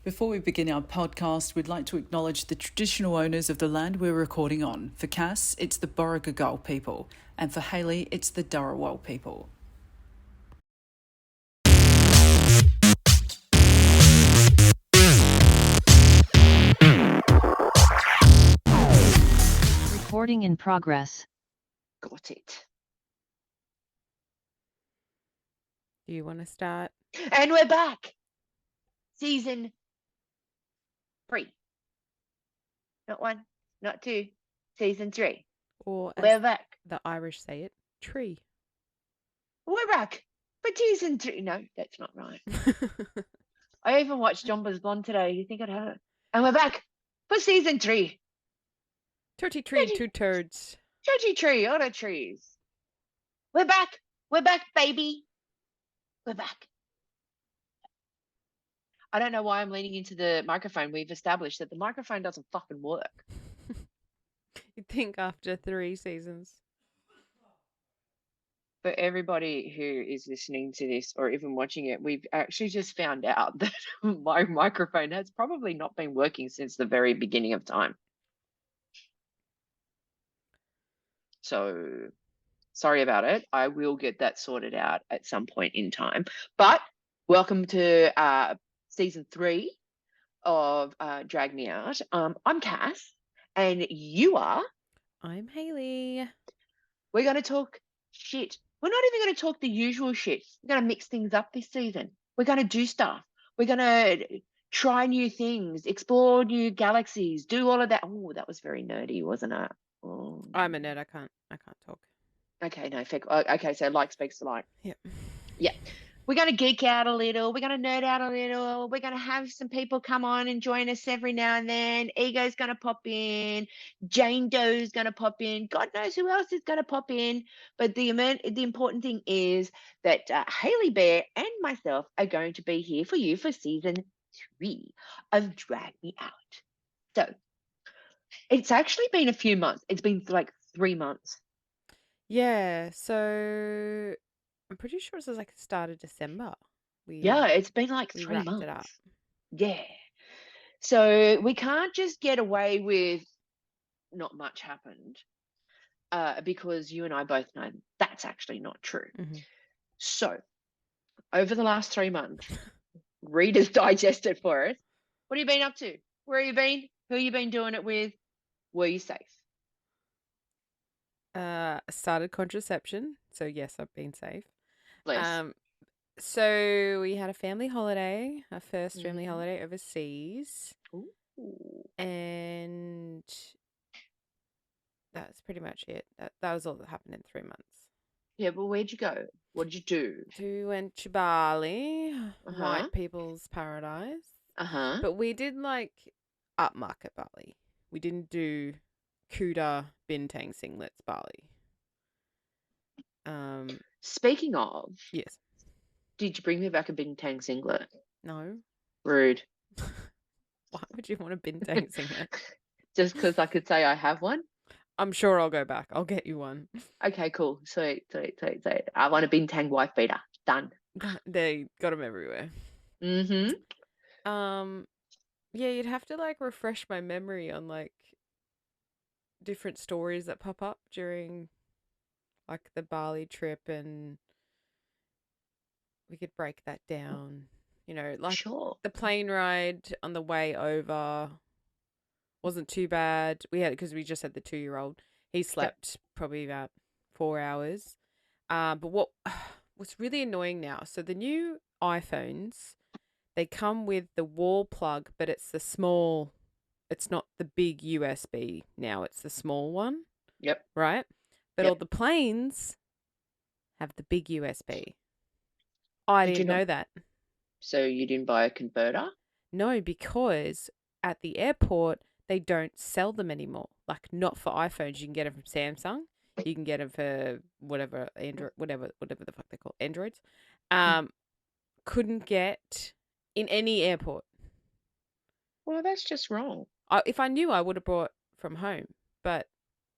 Before we begin our podcast, we'd like to acknowledge the traditional owners of the land we're recording on. For Cass, it's the Borragagal people, and for Hayley, it's the Dharawal people. Recording in progress. Got it. Do you want to start? And we're back. Season 3. Not 1, not 2. Season 3. Or We're as back. the Irish say it, tree. We're back for season 3. No, that's not right. I even watched John Buzz Bond today. You think I'd have it? And we're back for season 3. Turty tree, two turds. Judgy tree, all the trees. We're back. We're back, baby. We're back. I don't know why I'm leaning into the microphone. We've established that the microphone doesn't fucking work. You'd think after 3 seasons. For everybody who is listening to this or even watching it, we've actually just found out that my microphone has probably not been working since the very beginning of time. So sorry about it. I will get that sorted out at some point in time. But welcome to season 3 of Drag Me Out. I'm Cass, and you are. I'm Hayley. We're going to talk shit. We're not even going to talk the usual shit. We're going to mix things up this season. We're going to do stuff. We're going to try new things, explore new galaxies, do all of that. Oh, that was very nerdy, wasn't it? Oh. I'm a nerd. I can't talk. Okay, no, okay, so like speaks to like. Yep. Yeah. We're going to geek out a little. We're going to nerd out a little. We're going to have some people come on and join us every now and then. Ego's going to pop in. Jane Doe's going to pop in. God knows who else is going to pop in. But the important thing is that Hayley Bear and myself are going to be here for you for season 3 of Drag Me Out. So it's actually been a few months. It's been like 3 months. Yeah, so I'm pretty sure it was like the start of December. Yeah, it's been like we 3 wrapped months. it up. Yeah. So we can't just get away with not much happened because you and I both know that's actually not true. Mhm. So over the last 3 months, Reader's Digested for us. What have you been up to? Where have you been? Who have you been doing it with? Were you safe? Started contraception, so yes, I've been safe. Bless. So we had a family holiday, our first family Mhm. holiday overseas, Ooh. and that's pretty much it. That was all that happened in 3 months. Yeah, but where'd you go? What did you do? So we went to Bali, Uh-huh. white people's paradise. Uh-huh. But we did like upmarket Bali. We didn't do Kuta Bintang singlets Bali. Speaking of, Yes. did you bring me back a Bintang singlet? No. Rude. Why would you want a Bintang singlet? Just because I could say I have one? I'm sure I'll go back. I'll get you one. Okay, cool. Sweet. I want a Bintang wife beater. Done. They got them everywhere. Mm-hmm. Yeah, you'd have to like refresh my memory on like different stories that pop up during like the Bali trip, and we could break that down. You know, like Sure. the plane ride on the way over wasn't too bad. We had, because we just had the 2-year-old. He slept probably about 4 hours. But what's really annoying now, so the new iPhones, they come with the wall plug, but it's the small, it's not the big USB now, it's the small one. Yep. Right? But Yep. all the planes have the big USB. I Did you didn't not- know that. So you didn't buy a converter? No, because at the airport, they don't sell them anymore. Like, not for iPhones. You can get them from Samsung. You can get them for whatever, Android, whatever the fuck they call Androids. Couldn't get in any airport. Well, that's just wrong. If I knew, I would have brought from home, but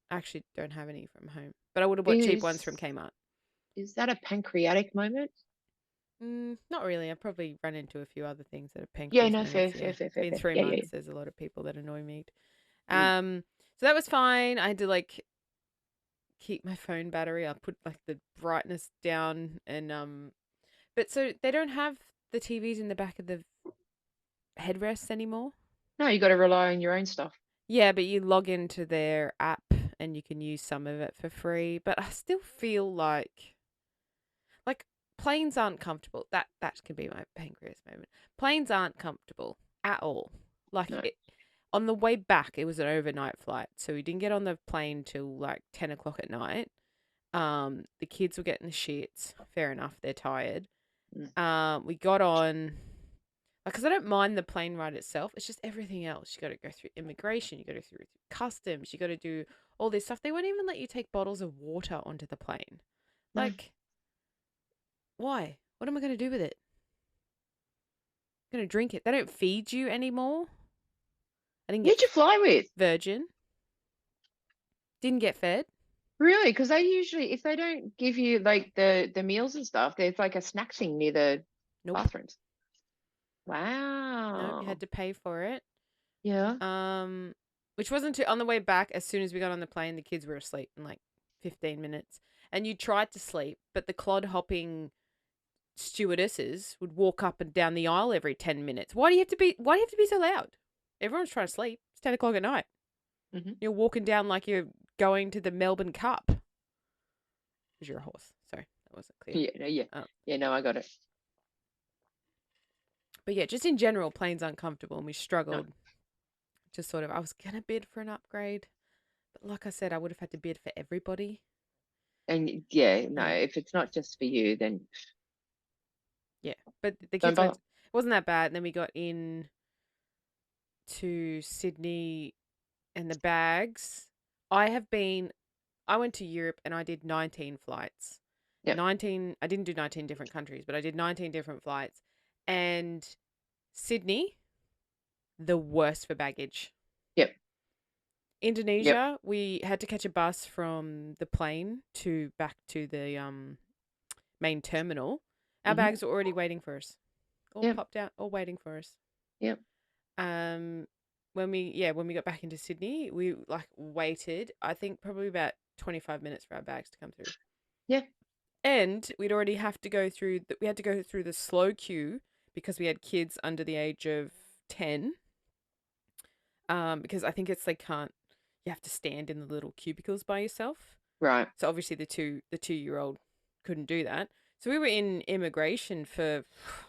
I actually don't have any from home. But I would have bought cheap ones from Kmart. Is that a pancreatic moment? Not really. I've probably run into a few other things that are Yeah, pancreas no, fair, moments. fair, Yeah, fair, it's fair, been fair. 3 Yeah, yeah, months. There's a lot of people that annoy me. yeah. Mm. So that was fine. I had to like keep my phone battery. I put like the brightness down and. But so they don't have the TVs in the back of the headrests anymore. No, you got to rely on your own stuff. Yeah, but you log into their app and you can use some of it for free. But I still feel like planes aren't comfortable. That can be my pancreas moment. Planes aren't comfortable at all. Like No. on the way back, it was an overnight flight, so we didn't get on the plane till like 10 o'clock at night. The kids were getting the shits. Fair enough, they're tired. We got on. Because I don't mind the plane ride itself. It's just everything else. You got to go through immigration. You got to go through customs. You got to do all this stuff. They won't even let you take bottles of water onto the plane. No. Like, why? What am I going to do with it? I'm going to drink it. They don't feed you anymore. I didn't get Who'd you fly with? Virgin. Didn't get fed. Really? Because they usually, if they don't give you like the meals and stuff, there's like a snack thing near the Nope. bathrooms. Nope. You Wow. had to pay for it. Yeah. Which wasn't too, on the way back. As soon as we got on the plane, the kids were asleep in like 15 minutes. And you tried to sleep, but the clod hopping stewardesses would walk up and down the aisle every 10 minutes. Why do you have to be so loud? Everyone's trying to sleep. It's 10 o'clock at night. Mhm. You're walking down like you're going to the Melbourne Cup. Because you're a horse. Sorry, that wasn't clear. Yeah, no, yeah. Oh. Yeah, no, I got it. But yeah, just in general, planes uncomfortable, and we struggled to sort of. I was gonna bid for an upgrade, but like I said, I would have had to bid for everybody. And yeah, no, Yeah. if it's not just for you, then Yeah, but the don't kids went. bother. It wasn't that bad. And then we got in to Sydney, and the bags. I went to Europe and I did 19 flights. Yep. 19. I didn't do 19 different countries, but I did 19 different flights. And Sydney, the worst for baggage. Yep. Indonesia, we had to catch a bus from the plane back to the main terminal. Our Mhm. bags were already waiting for us. All Yep. popped out, all waiting for us. Yep. When we got back into Sydney, we like waited, I think probably about 25 minutes for our bags to come through. Yeah. And we had to go through the slow queue because we had kids under the age of 10. Because I think it's you have to stand in the little cubicles by yourself. Right. So obviously the 2-year-old couldn't do that. So we were in immigration for,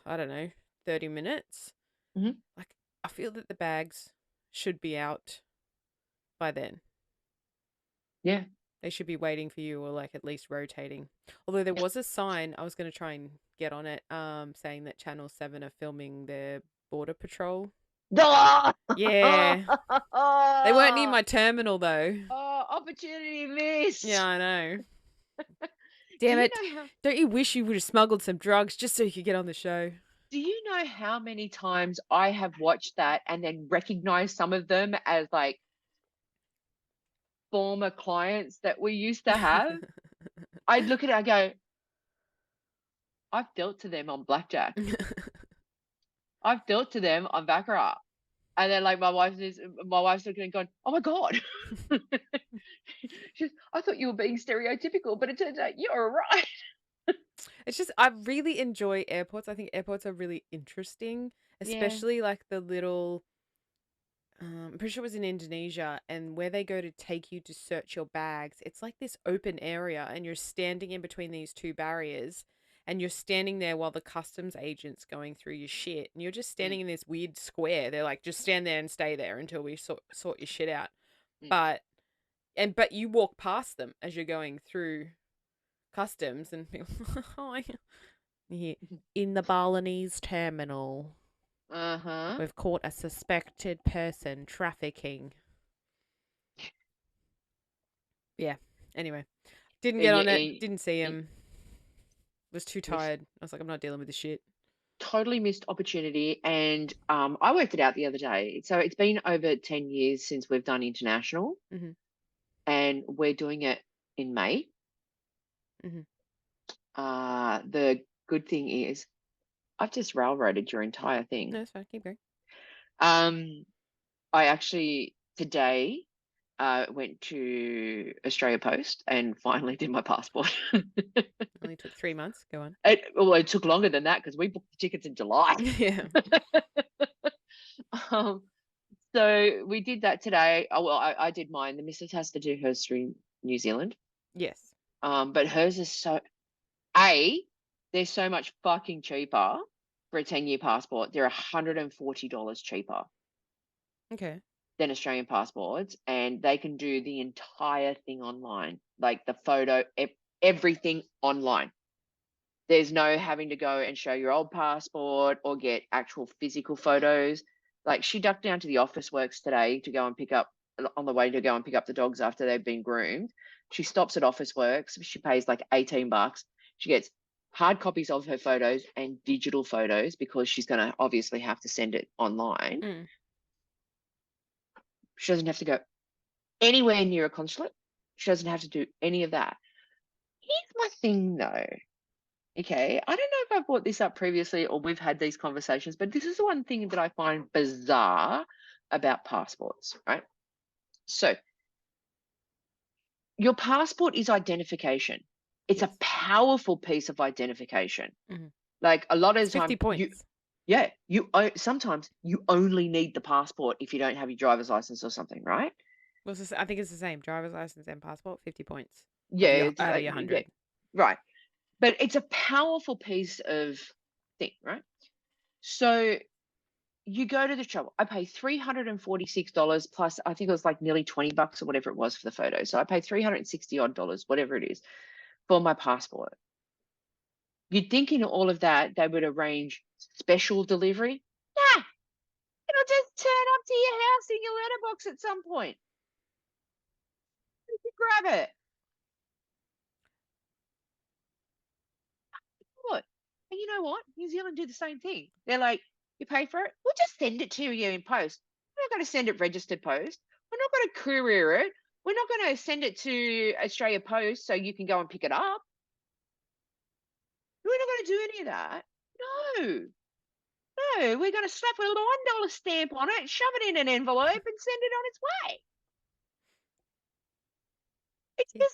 I don't know, 30 minutes. Mhm. Like, I feel that the bags should be out by then. Yeah. They should be waiting for you, or like at least rotating. Although there was a sign, I was going to try and get on it, saying that Channel 7 are filming their border patrol. Yeah. They weren't near my terminal though. Oh, opportunity missed. Yeah, I know. Damn it. Don't you wish you would have smuggled some drugs just so you could get on the show? Do you know how many times I have watched that and then recognized some of them as like former clients that we used to have? I'd look at it, I go, I've dealt to them on blackjack. I've dealt to them on baccarat. And then like my wife's looking and going, oh my God. She's, I thought you were being stereotypical, but it turns out you're right. It's just, I really enjoy airports. I think airports are really interesting, especially like the little, I'm pretty sure it was in Indonesia, and where they go to take you to search your bags, it's like this open area and you're standing in between these two barriers and you're standing there while the customs agent's going through your shit, and you're just standing in this weird square. They're like, just stand there and stay there until we sort your shit out. But you walk past them as you're going through customs and people, yeah, in the Balinese terminal. We've caught a suspected person trafficking. Yeah. Anyway, didn't get on it. Didn't see him. Was too tired. I was like, I'm not dealing with this shit. Totally missed opportunity. And I worked it out the other day. So it's been over 10 years since we've done international. Mm-hmm. And we're doing it in May. Mm-hmm. The good thing is I've just railroaded your entire thing. No, it's fine. Keep going. I actually today went to Australia Post and finally did my passport. Only took 3 months. Go on. It took longer than that because we booked the tickets in July. Yeah. So we did that today. Oh, well, I did mine. The missus has to do hers through New Zealand. Yes. But hers is they're so much fucking cheaper for a 10-year passport. They're $140 cheaper Okay. than Australian passports, and they can do the entire thing online, like the photo, everything online. There's no having to go and show your old passport or get actual physical photos. Like she ducked down to the Officeworks today to go and pick up on the way to go and pick up the dogs after they've been groomed. She stops at Officeworks. She pays like $18. She gets hard copies of her photos and digital photos because she's going to obviously have to send it online. Mm. She doesn't have to go anywhere near a consulate. She doesn't have to do any of that. Here's my thing though. Okay, I don't know if I've brought this up previously or we've had these conversations, but this is the one thing that I find bizarre about passports, right? So your passport is identification. It's Yes. a powerful piece of identification. Mhm. Like a lot of It's the time, 50 points. sometimes you only need the passport if you don't have your driver's license or something, right? Well, I think it's the same. Driver's license and passport, 50 points. Yeah, Out of your 100. right. But it's a powerful piece of thing, right? So you go to the trouble. I pay $346 plus, I think it was like nearly $20 or whatever it was for the photo. So I paid $360 odd, whatever it is, for my passport. You'd think in all of that, they would arrange special delivery. Nah, it'll just turn up to your house in your letterbox at some point. You can grab it. What? And you know what? New Zealand do the same thing. They're like, you pay for it, we'll just send it to you in post. We're not going to send it registered post. We're not going to courier it. We're not going to send it to Australia Post so you can go and pick it up. We're not going to do any of that. No, we're going to slap a little $1 stamp on it, shove it in an envelope, and send it on its way. It's Yeah.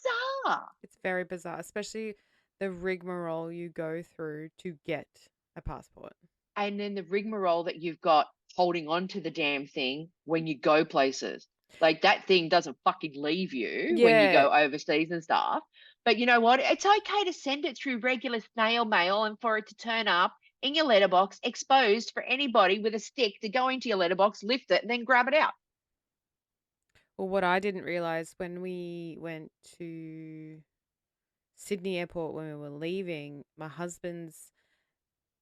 bizarre. It's very bizarre, especially the rigmarole you go through to get a passport. And then the rigmarole that you've got holding on to the damn thing when you go places. Like that thing doesn't fucking leave you when you go overseas and stuff. But you know what? It's okay to send it through regular snail mail and for it to turn up in your letterbox exposed for anybody with a stick to go into your letterbox, lift it, and then grab it out. Well, what I didn't realize when we went to Sydney Airport when we were leaving, my husband's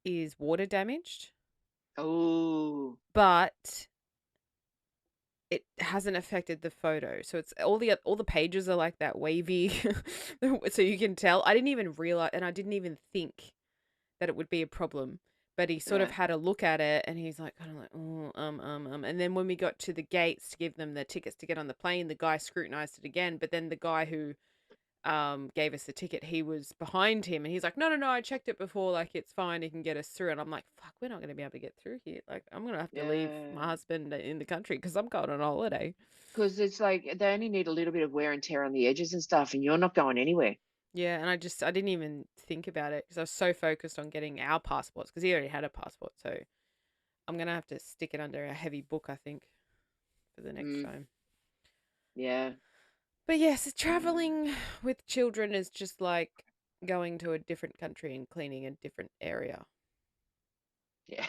is water damaged, Oh, but it hasn't affected the photo. So it's all the pages are like that wavy, so you can tell. I didn't even realize, and I didn't even think that it would be a problem. But he sort of yeah. had a look at it, and he's like, kind of like, And then when we got to the gates to give them the tickets to get on the plane, the guy scrutinized it again. But then the guy who gave us the ticket, he was behind him, and he's like, no, I checked it before, like it's fine, he can get us through. And I'm like, fuck, we're not going to be able to get through here. Like I'm going to have to leave my Yeah. husband in the country because I'm going on holiday. Because it's like they only need a little bit of wear and tear on the edges and stuff, and you're not going anywhere. Yeah, and I didn't even think about it because I was so focused on getting our passports because he already had a passport. So I'm going to have to stick it under a heavy book, I think, for the next time. Yeah. But yes, traveling with children is just like going to a different country and cleaning a different area. Yeah.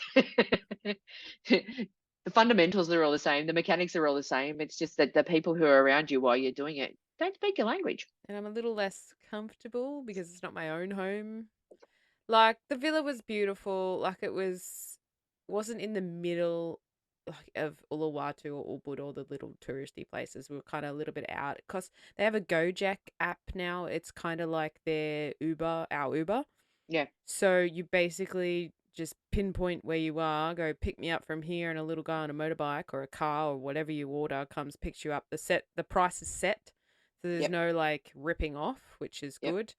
The fundamentals are all the same. The mechanics are all the same. It's just that the people who are around you while you're doing it don't speak your language. And I'm a little less comfortable because it's not my own home. Like the villa was beautiful. Like wasn't in the middle like of Uluwatu or Ubud or the little touristy places. We were kind of a little bit out because they have a Gojek app now. It's kind of like their Uber, our Uber. Yeah. So you basically just pinpoint where you are, go pick me up from here, and a little guy on a motorbike or a car or whatever you order comes, picks you up. The price is set, so there's Yep. no like ripping off, which is Yep. good.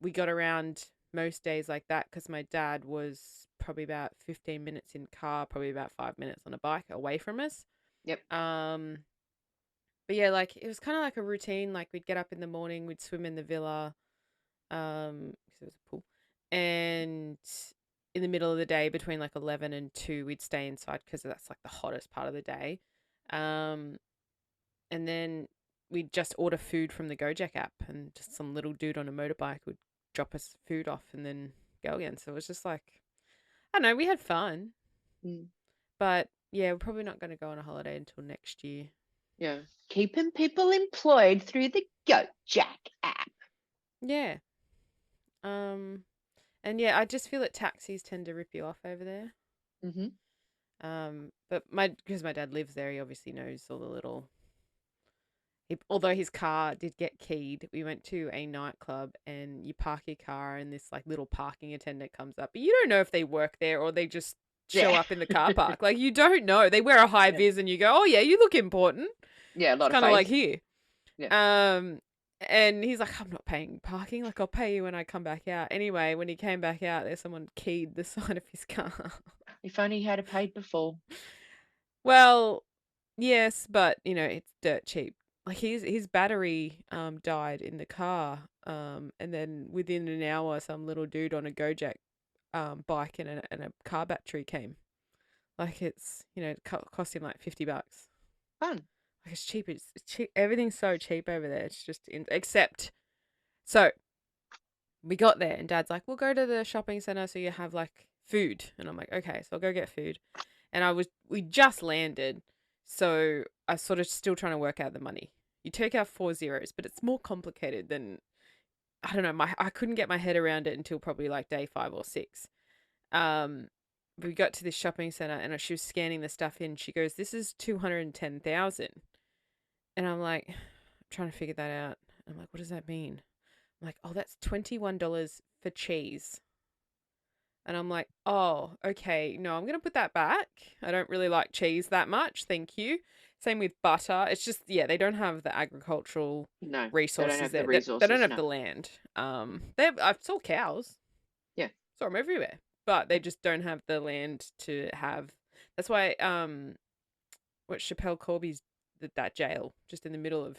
We got around most days like that because my dad was probably about 15 minutes in car, probably about 5 minutes on a bike away from us. Yep. But yeah, like it was kind of like a routine. Like we'd get up in the morning, we'd swim in the villa, 'cause it was a pool, and in the middle of the day between like 11 and 2, we'd stay inside because that's like the hottest part of the day. Um, and then we'd just order food from the Gojek app, and just some little dude on a motorbike would drop us food off and then go again. So it was just like, I don't know, we had fun, Mm. but yeah, we're probably not going to go on a holiday until next year. Yeah. Keeping people employed through the Gojek app. Yeah. And yeah, I just feel that taxis tend to rip you off over there. Mm-hmm. But because my dad lives there, he obviously knows all the little. Although his car did get keyed, we went to a nightclub and you park your car and this like little parking attendant comes up, but you don't know if they work there or they just show Yeah. up in the car park. Like you don't know. They wear a high Yeah. vis and you go, oh yeah, you look important. Yeah, a lot It's of kind of like faith. here. And he's like, I'm not paying parking. Like I'll pay you when I come back out. Anyway, when he came back out, there's someone keyed the side of his car. If only he had paid before. Well, yes, but you know, it's dirt cheap. Like his battery died in the car. And then within an hour some little dude on a Gojek bike and a car battery came. Like it's, you know, it cost him like $50. Fun. Like it's cheap. It's cheap. Everything's so cheap over there. It's just except. So we got there and Dad's like, we'll go to the shopping center so you have like food. And I'm like, okay, so I'll go get food. And we just landed, so I sort of still trying to work out the money. You take out 4 zeros, but it's more complicated than, I don't know, I couldn't get my head around it until probably like day 5 or 6. We got to this shopping center and she was scanning the stuff in. She goes, this is 210,000. And I'm like, I'm trying to figure that out. I'm like, what does that mean? I'm like, oh, that's $21 for cheese. And I'm like, oh, okay, no, I'm going to put that back. I don't really like cheese that much. Thank you. Same with butter. It's just, yeah, they don't have the agricultural No, resources they don't have there. the They resources. don't have No. the land. I saw cows. Yeah. Saw them everywhere. But they just don't have the land to have. That's why, what Chappelle Corby's that jail just in the middle of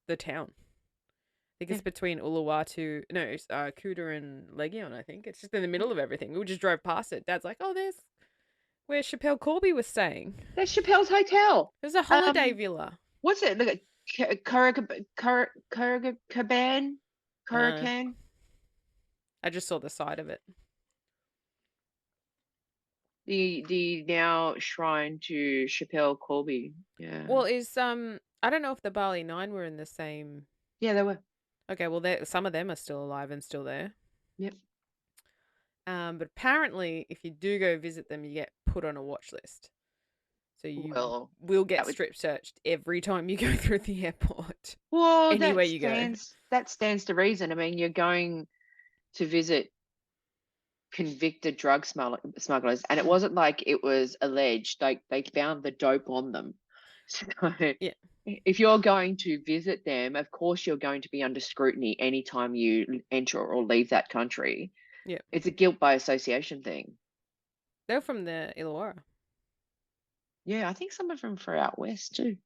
the town. I think it's between Uluwatu, no, Kuta and Legion, I think. It's just in the middle of everything. We just drove past it. Dad's like, oh, there's where Chappelle Corby was staying. There's Chappelle's Hotel. There's a holiday villa. What's it? Look at Curricaban? Currican? I just saw the side of it. The now shrine to Chappelle Corby. Yeah. Well, I don't know if the Bali 9 were in the same. Yeah, they were. Okay, well, some of them are still alive and still there. Yep. But apparently, if you do go visit them, you get put on a watch list. So you will get strip searched every time you go through the airport. Well, anywhere you go. That stands to reason. I mean, you're going to visit convicted drug smugglers, and it wasn't like it was alleged. Like they found the dope on them. So yeah. If you're going to visit them, of course you're going to be under scrutiny anytime you enter or leave that country. Yeah. It's a guilt by association thing. They're from the Illawarra. Yeah, I think some of them are out west too.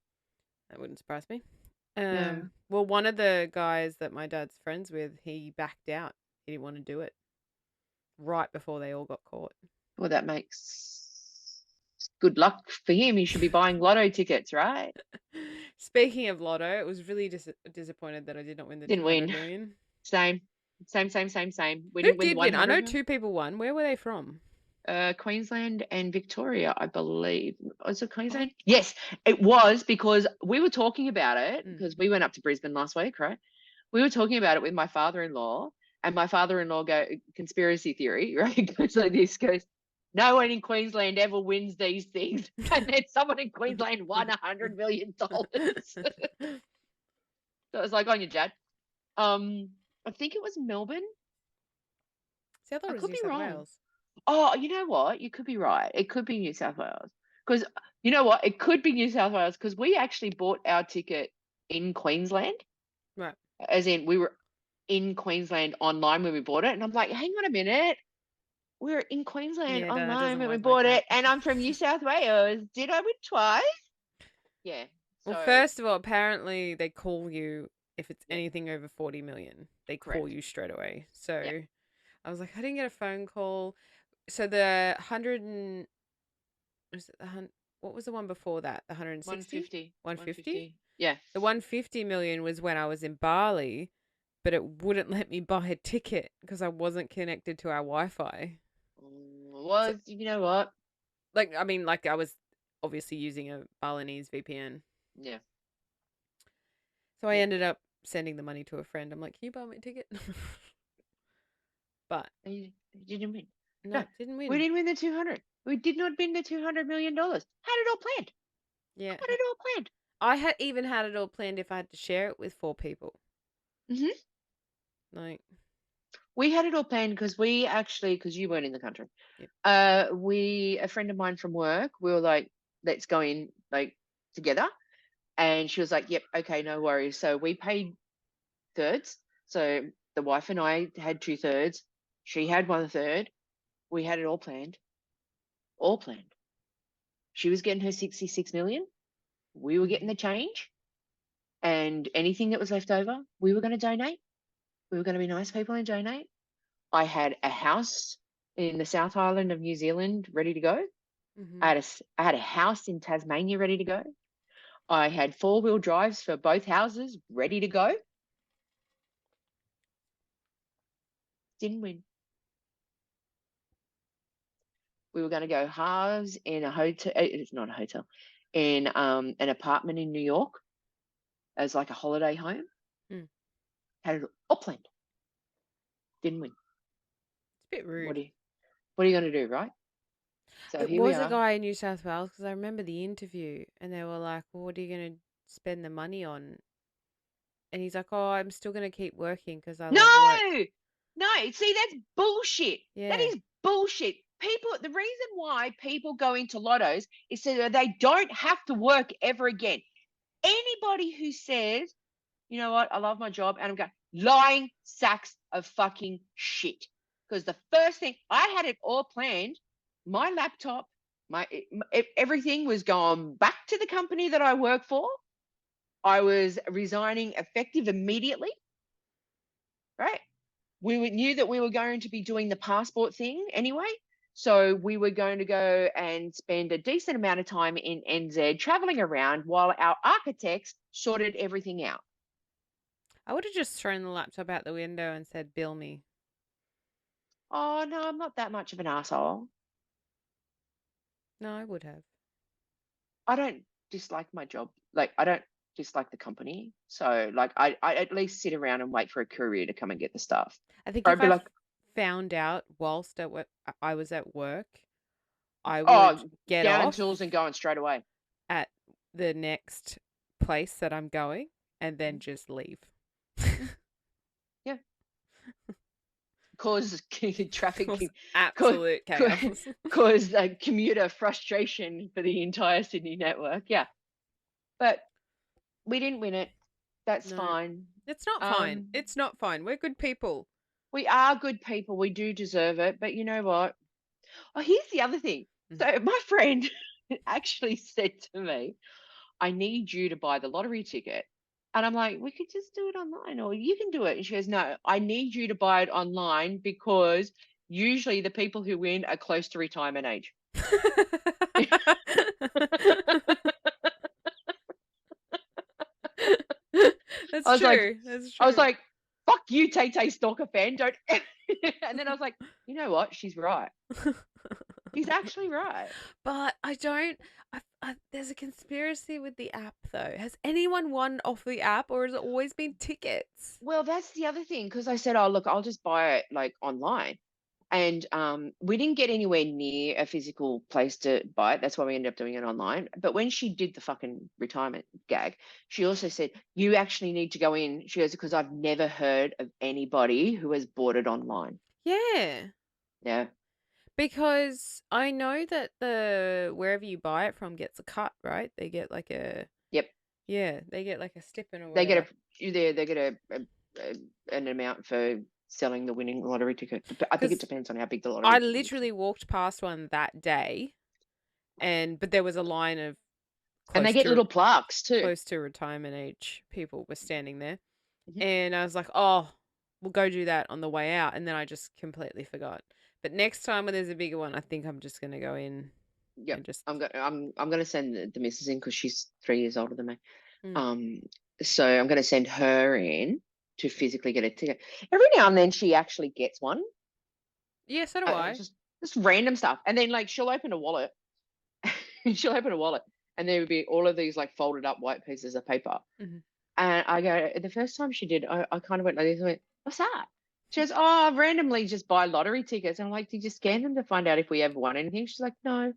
That wouldn't surprise me. Well, one of the guys that my dad's friends with, he backed out. He didn't want to do it right before they all got caught. Well, that makes good luck for him. He should be buying lotto tickets, right? Speaking of lotto, it was really disappointed that I did not win the Didn't win. million. Same. We Who didn't did win win? I know 2 people won. Where were they from? Queensland and Victoria, I believe. Was it Queensland? Yes, it was, because we were talking about it because we went up to Brisbane last week, right? We were talking about it with my father-in-law, and my father-in-law conspiracy theory, right? Goes like this, goes, no one in Queensland ever wins these things. And then someone in Queensland won $100 million. So it was like, on your Jad. I think it was Melbourne. See, I thought it was could New be South wrong. Wales. Oh, you know what? You could be right. It could be New South Wales. Because, you know what? It could be New South Wales because we actually bought our ticket in Queensland. Right. As in, we were in Queensland online when we bought it. And I'm like, hang on a minute. We're in Queensland Yeah, no, it online doesn't when we work like bought that. it. And I'm from New South Wales. Did I win twice? Yeah. Well, So, first of all, apparently they call you if it's Yep. anything over 40 million. They call Correct. you straight away. So Yep. I was like, I didn't get a phone call. So the 100 and was it what was the one before that? The 160? 150. 150? Yeah. The 150 million was when I was in Bali, but it wouldn't let me buy a ticket because I wasn't connected to our Wi-Fi. Well, you know what? Like, I mean, like I was obviously using a Balinese VPN. Yeah. So I Yeah. ended up sending the money to a friend. I'm like, can you buy me a ticket? But You didn't win. no, didn't We win. didn't win the 200. We did not win the $200 million. Had it all planned. Yeah. Had it all planned. I had even had it all planned if I had to share it with 4 people. Mhm. Like, We had it all planned because because you weren't in the country. Yep. A friend of mine from work, we were like, let's go in like together. And she was like, yep, okay, no worries. So we paid thirds. So the wife and I had 2/3. She had 1/3. We had it all planned. All planned. She was getting her 66 million. We were getting the change. And anything that was left over, we were going to donate. We were going to be nice people and donate. I had a house in the South Island of New Zealand ready to go. mhm. I had a house in Tasmania ready to go. I had 4-wheel drives for both houses ready to go. Didn't win. We were going to go halves in a hotel. It's not a hotel, in an apartment in New York as like a holiday home. Mm. Had it all planned. Didn't win. It's a bit rude. What are you going to do, right? So It here we was a are. guy in New South Wales because I remember the interview and they were like, well, what are you going to spend the money on? And he's like, oh, I'm still going to keep working because I love work. No, see, that's bullshit. That Yeah. is bullshit. The reason why people go into lottos is so that they don't have to work ever again. Anybody who says, you know what, I love my job, and I'm going, lying sacks of fucking shit. Because the first thing, I had it all planned. My laptop, everything was going back to the company that I work for. I was resigning effective immediately, right? We knew that we were going to be doing the passport thing anyway. So we were going to go and spend a decent amount of time in NZ traveling around while our architects sorted everything out. I would have just thrown the laptop out the window and said, bill me. Oh, no, I'm not that much of an asshole. No, I would have. I don't dislike my job. Like, I don't dislike the company. So, like, I at least sit around and wait for a courier to come and get the stuff. I think Or if I'd be I like, found out whilst I was at work, I oh, would get down off tools and going straight away. at the next place that I'm going and then just leave. Yeah. Cause traffic, Cause absolute chaos. cause commuter frustration for the entire Sydney network. Yeah, but we didn't win it. That's No. fine. It's not fine. It's not fine. We're good people. We are good people. We do deserve it. But you know what? Oh, here's the other thing. So my friend actually said to me, I need you to buy the lottery ticket. And I'm like, we could just do it online, or you can do it. And she goes, no, I need you to buy it online because usually the people who win are close to retirement age. That's I was true. like, That's true. I was like, fuck you, Tay Stalker fan. Don't. And then I was like, you know what? She's right. She's actually right. But I don't. There's a conspiracy with the app, though. Has anyone won off the app, or has it always been tickets? Well, that's the other thing, because I said, oh, look, I'll just buy it like online. And we didn't get anywhere near a physical place to buy it. That's why we ended up doing it online. But when she did the fucking retirement gag, she also said, you actually need to go in. She goes, because I've never heard of anybody who has bought it online. Yeah. Yeah. Because I know that wherever you buy it from gets a cut, right? They get like a Yep. Yeah, they get like a stipend or They whatever. get they get a an amount for selling the winning lottery ticket. I think it 'Cause depends on how big the I lottery ticket is. literally walked past one that day, but there was a line of And they close get to little plaques too. close to retirement age people were standing there, Mhm. and I was like, "Oh, we'll go do that on the way out," and then I just completely forgot. But next time when there's a bigger one, I think I'm just gonna go in Yep. and just. I'm gonna send the missus in because she's 3 years older than me. Mm. So I'm gonna send her in to physically get a ticket. Every now and then she actually gets one. Yeah, so do I. Just random stuff. And then like she'll open a wallet. She'll open a wallet and there would be all of these like folded up white pieces of paper. Mhm. And I go, the first time she did, I kind of went like this. I went, what's that? She goes, oh, I randomly just buy lottery tickets. And I'm like, did you scan them to find out if we ever won anything? She's like, no.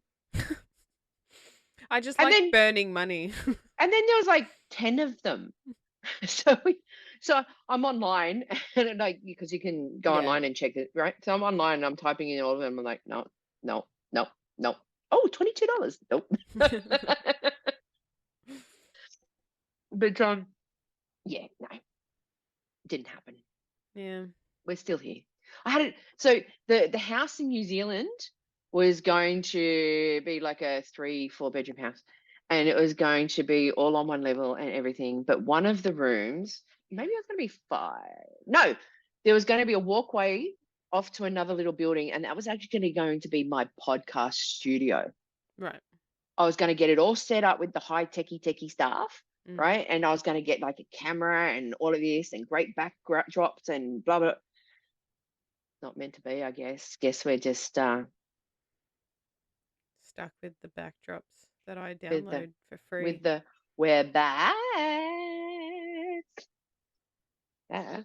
I just And like then burning money. there was like 10 of them. So I'm online and like because you can go Yeah. online and check it, right? So I'm online and I'm typing in all of them. I'm like, no, no, no, no. Oh, $22. Nope. But yeah, no, didn't happen. Yeah. We're still here. I had it. So the house in New Zealand was going to be like a 3-4 bedroom house, and it was going to be all on one level and everything. But one of the rooms, maybe it was going to be 5. No, there was going to be a walkway off to another little building, and that was actually going to be my podcast studio. Right. I was going to get it all set up with the high techie stuff, Mm. right? And I was going to get like a camera and all of this and great backdrops and blah blah. Not meant to be, I guess. Guess we're just Stuck with the backdrops that I with the download for free. we're back. Yeah.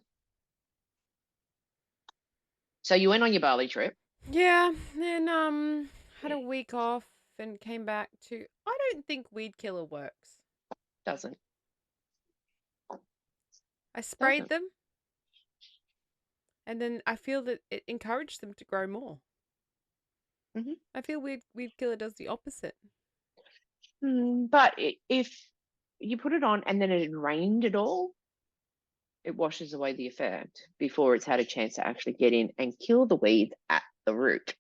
So you went on your Bali trip. Yeah, then had a week off and came back to. I don't think Weed Killer works. Doesn't. I sprayed Doesn't. them, and then I feel that it encouraged them to grow more. Mhm. I feel Weed Killer does the opposite. But if you put it on and then it rained at all, it washes away the effect before it's had a chance to actually get in and kill the weeds at the root.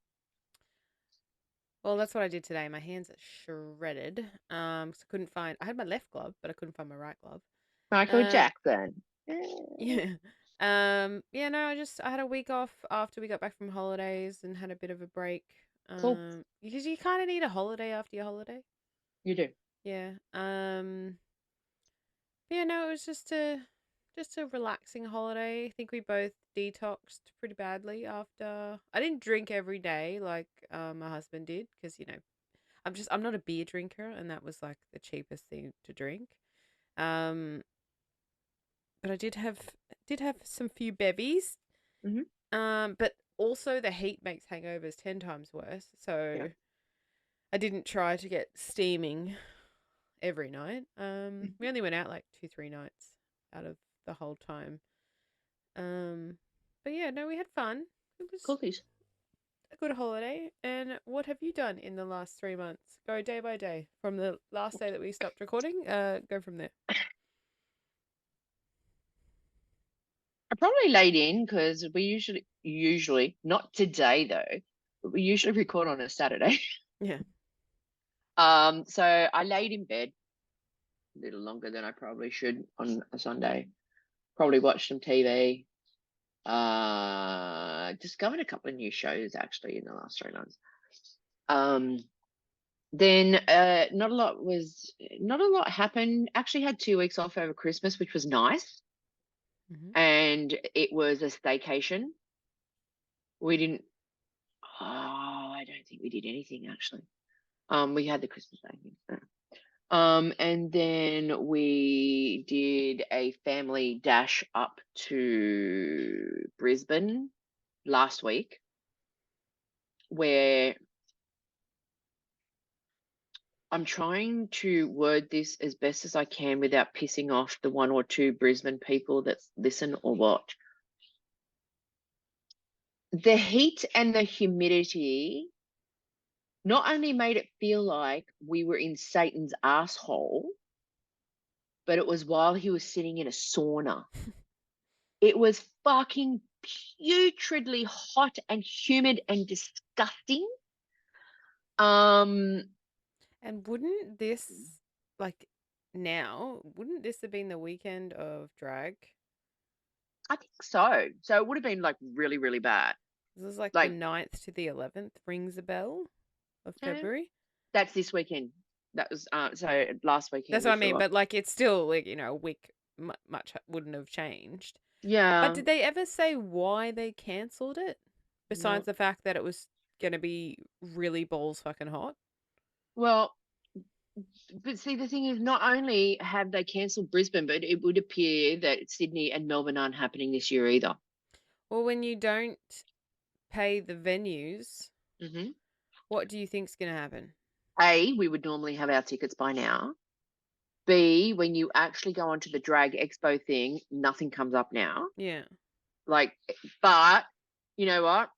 Well, that's what I did today. My hands are shredded. 'Cause I couldn't find. I had my left glove, but I couldn't find my right glove. Michael Jackson. Yeah. Yeah, no, I had a week off after we got back from holidays and had a bit of a break. Cool. Because you kind of need a holiday after your holiday. You do. Yeah. But yeah, no, it was just a relaxing holiday. I think we both detoxed pretty badly after. I didn't drink every day like my husband did because I'm not a beer drinker and that was like the cheapest thing to drink. Um, but I did have some few bevies. Mhm. But also the heat makes hangovers 10 times worse. So Yeah. I didn't try to get steaming every night. We only went out like 2-3 nights out of the whole time. But yeah, no, we had fun. It was Cookies. a good holiday. And what have you done in the last 3 months? Go day by day from the last day that we stopped recording. Go from there. I probably laid in because we usually not today though, but we usually record on a Saturday. Yeah. So I laid in bed a little longer than I probably should on a Sunday. Probably watched some TV. Discovered a couple of new shows actually in the last 3 months. Then not a lot happened. Actually had 2 weeks off over Christmas, which was nice. Mhm. And it was a staycation. We didn't. Oh, I don't think we did anything actually. We had the Christmas day. And then we did a family dash up to Brisbane last week, where I'm trying to word this as best as I can without pissing off the 1 or 2 Brisbane people that listen or watch. The heat and the humidity not only made it feel like we were in Satan's asshole, but it was while he was sitting in a sauna. It was fucking putridly hot and humid and disgusting. And wouldn't this, like, wouldn't this have been the weekend of drag? I think so. So it would have been like really, really bad. This is like the Like, 9th to the 11th, rings a bell, of yeah, February. that's this weekend. That was so last weekend That's we what I flew mean, off. but like it's still like, a week much wouldn't have changed. But Yeah. did they ever say why they cancelled it? No. Besides the fact that it was going to be really balls fucking hot? Well, but see, the thing is, not only have they cancelled Brisbane, but it would appear that Sydney and Melbourne aren't happening this year either. Well, when you don't pay the venues, Hmm. what do you think's going to happen? A, we would normally have our tickets by now. B, when you actually go onto the Drag Expo thing, nothing comes up now. Yeah. Like, but you know what?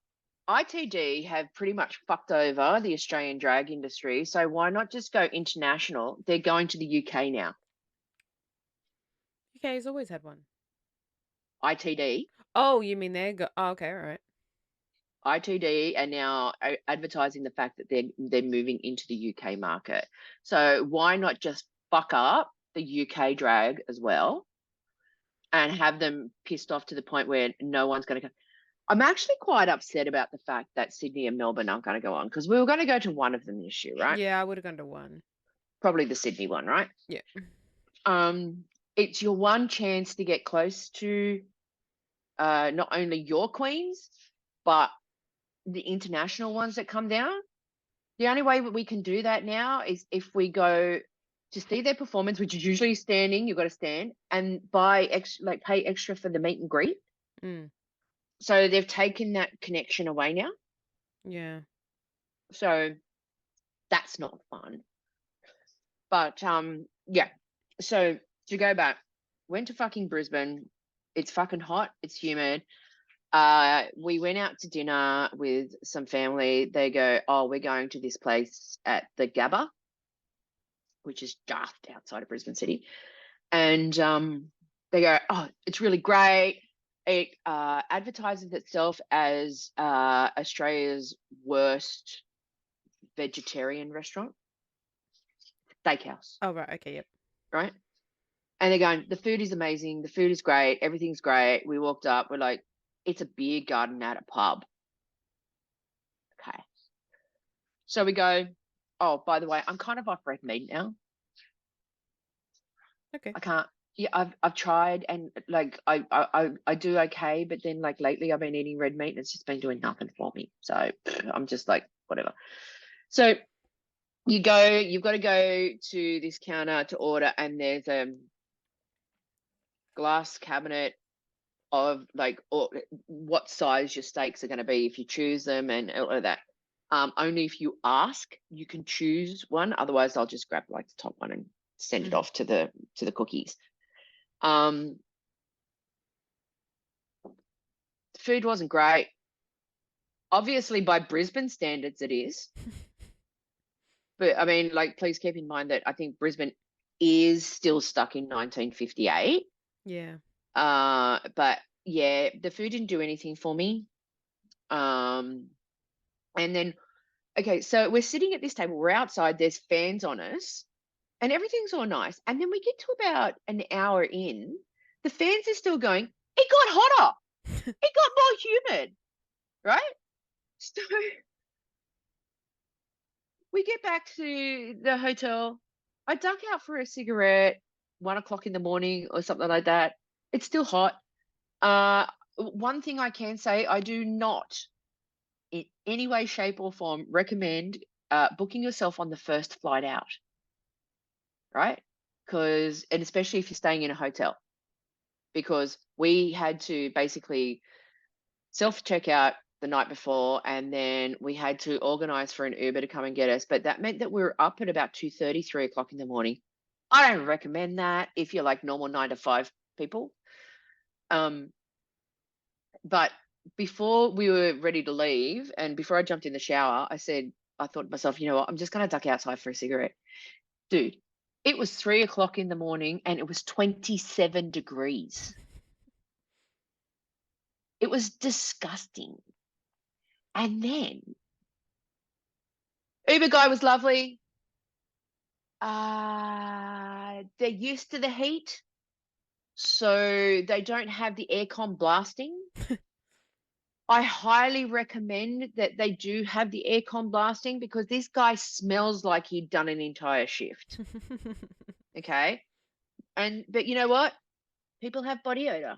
ITD have pretty much fucked over the Australian drag industry. So why not just go international? They're going to the UK now. UK's always had one. ITD. Oh, you mean oh, okay, all right. ITD are now advertising the fact that they're moving into the UK market. So why not just fuck up the UK drag as well and have them pissed off to the point where no one's going to go? I'm actually quite upset about the fact that Sydney and Melbourne aren't going to go on, because we were going to go to one of them this year, right? Yeah, I would have gone to one. Probably the Sydney one, right? Yeah. It's your one chance to get close to not only your queens, but the international ones that come down. The only way that we can do that now is if we go to see their performance, which is usually standing. You've got to stand and buy extra, like pay extra for the meet and greet. Mm. So they've taken that connection away now. Yeah. So that's not fun. But yeah. So to go back, went to fucking Brisbane. It's fucking hot. It's humid. We went out to dinner with some family. They go, oh, we're going to this place at the Gabba, which is just outside of Brisbane City. And they go, oh, it's really great. It advertises itself as Australia's worst vegetarian restaurant, steakhouse. Oh, right. Okay. Yep. Right. And they're going, the food is amazing. The food is great. Everything's great. We walked up. We're like, it's a beer garden at a pub. Okay. So we go, oh, by the way, I'm kind of off red meat now. Okay. I can't. Yeah, I've tried, and like I do okay, but then like lately I've been eating red meat and it's just been doing nothing for me. So I'm just like, whatever. So you've got to go to this counter to order, and there's a glass cabinet of like what size your steaks are going to be if you choose them and all of that. Only if you ask, you can choose one. Otherwise, I'll just grab like the top one and send it off to the cookies. Food wasn't great. Obviously, by Brisbane standards, it is. But I mean, like, please keep in mind that I think Brisbane is still stuck in 1958. Yeah. But yeah, the food didn't do anything for me. And then, okay, so we're sitting at this table. We're outside. There's fans on us, and everything's all nice. And then we get to about an hour in, the fans are still going. It got hotter. It got more humid, right? So we get back to the hotel. I duck out for a cigarette, 1 o'clock in the morning or something like that. It's still hot. One thing I can say, I do not in any way, shape or form recommend booking yourself on the first flight out, right? And especially if you're staying in a hotel, because we had to basically self-check out the night before, and then we had to organize for an Uber to come and get us. But that meant that we were up at about 2:30, 3 o'clock in the morning. I don't recommend that if you're like normal 9 to 5 people. But before we were ready to leave, and before I jumped in the shower, I thought to myself, you know what, I'm just going to duck outside for a cigarette. Dude, it was 3 o'clock in the morning and it was 27 degrees. It was disgusting. And then Uber guy was lovely. They're used to the heat, so they don't have the aircon blasting. I highly recommend that they do have the aircon blasting because this guy smells like he'd done an entire shift. Okay. But you know what? People have body odor.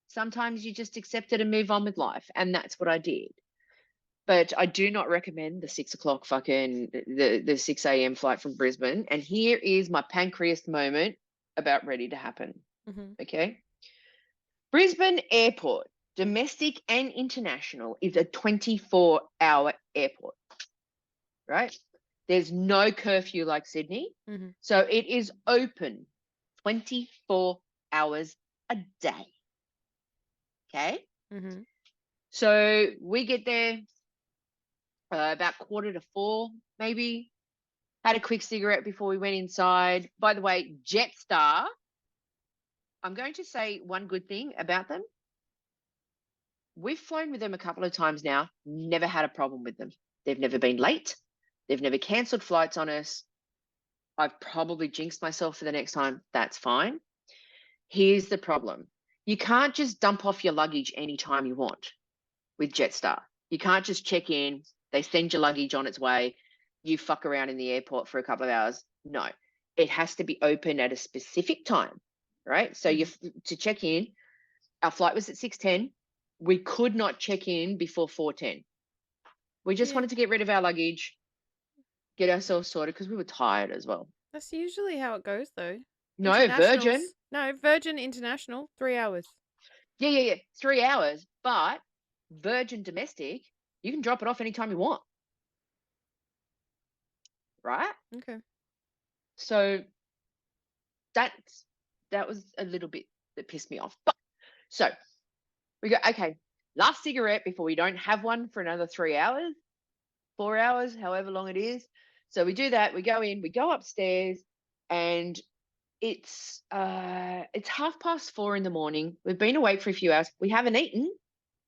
Sometimes you just accept it and move on with life. And that's what I did. But I do not recommend the 6 o'clock the 6 a.m. flight from Brisbane. And here is my pancreas moment about ready to happen. Okay. Brisbane Airport, domestic and international, is a 24-hour airport, right? There's no curfew like Sydney. So it is open 24 hours a day. Okay. So we get there about 3:45, maybe. Had a quick cigarette before we went inside. By the way, Jetstar, I'm going to say one good thing about them. We've flown with them a couple of times now, never had a problem with them. They've never been late. They've never cancelled flights on us. I've probably jinxed myself for the next time. That's fine. Here's the problem. You can't just dump off your luggage anytime you want with Jetstar. You can't just check in. They send your luggage on its way. You fuck around in the airport for a couple of hours. No, it has to be open at a specific time, right? So to check in, our flight was at 6:10. We could not check in before 4:10. We just wanted to get rid of our luggage, get ourselves sorted because we were tired as well. That's usually how it goes, though. No, Virgin. No, Virgin International, 3 hours. Yeah. 3 hours. But Virgin domestic, you can drop it off anytime you want. Right? Okay. So that was a little bit that pissed me off. But so we go, okay, last cigarette before we don't have one for another 3 hours, 4 hours, however long it is. So we do that. We go in, we go upstairs, and it's 4:30 in the morning. We've been awake for a few hours. We haven't eaten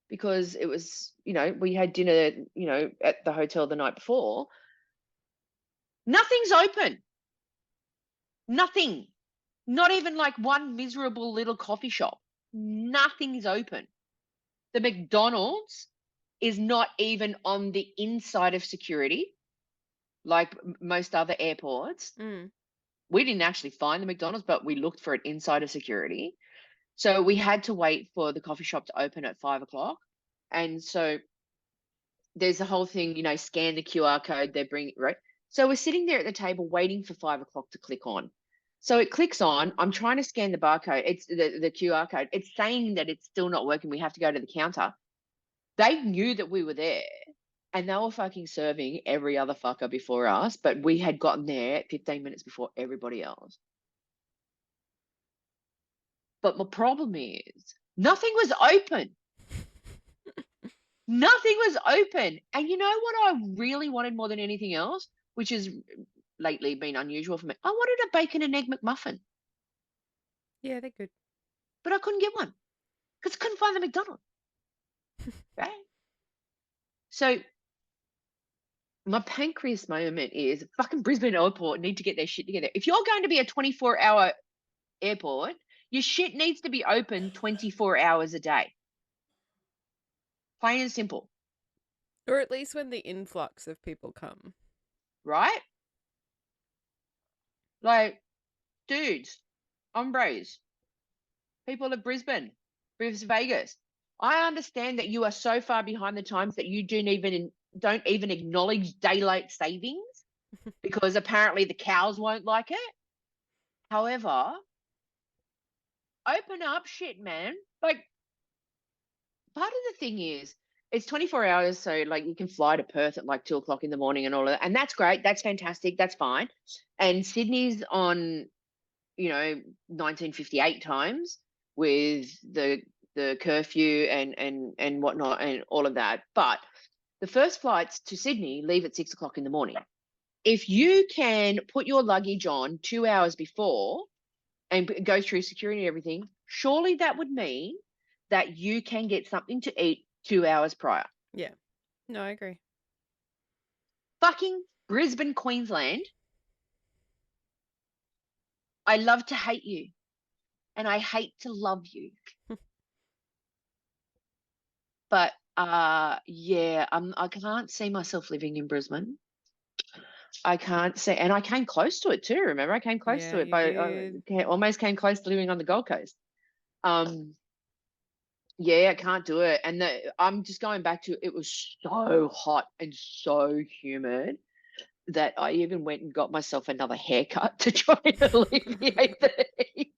because it was, we had dinner, at the hotel the night before. Nothing's open. Nothing. Not even like one miserable little coffee shop. Nothing is open. The McDonald's is not even on the inside of security, like most other airports. We didn't actually find the McDonald's, but we looked for it inside of security. So we had to wait for the coffee shop to open at 5 o'clock. And so there's the whole thing, scan the QR code, they bring it, right? So we're sitting there at the table waiting for 5 o'clock to click on. So it clicks on. I'm trying to scan the barcode. It's the QR code. It's saying that it's still not working. We have to go to the counter. They knew that we were there and they were fucking serving every other fucker before us, but we had gotten there 15 minutes before everybody else. But my problem is nothing was open. Nothing was open. And you know what I really wanted more than anything else, which has lately been unusual for me? I wanted a bacon and egg McMuffin. Yeah, they're good. But I couldn't get one because I couldn't find the McDonald's. Right? So my pancreas moment is fucking Brisbane Airport need to get their shit together. If you're going to be a 24-hour airport, your shit needs to be open 24 hours a day. Plain and simple. Or at least when the influx of people come. Right? Like, dudes, hombres, people of Brisbane, Vegas. I understand that you are so far behind the times that you don't even acknowledge daylight savings because apparently the cows won't like it. However, open up shit, man. Like, part of the thing is, it's 24 hours, so like you can fly to Perth at like 2 o'clock in the morning and all of that. And that's great. That's fantastic. That's fine. And Sydney's on, 1958 times with the curfew and whatnot and all of that. But the first flights to Sydney leave at 6 o'clock in the morning. If you can put your luggage on 2 hours before and go through security and everything, surely that would mean that you can get something to eat 2 hours prior. Yeah. No, I agree. Fucking Brisbane, Queensland. I love to hate you, and I hate to love you. But yeah, I can't see myself living in Brisbane. I can't see, and I came close to it too. Remember, I came close Yeah, to it, you but did. almost came close to living on the Gold Coast. Yeah, I can't do it. And I'm just going back to it was so hot and so humid that I even went and got myself another haircut to try and alleviate the heat.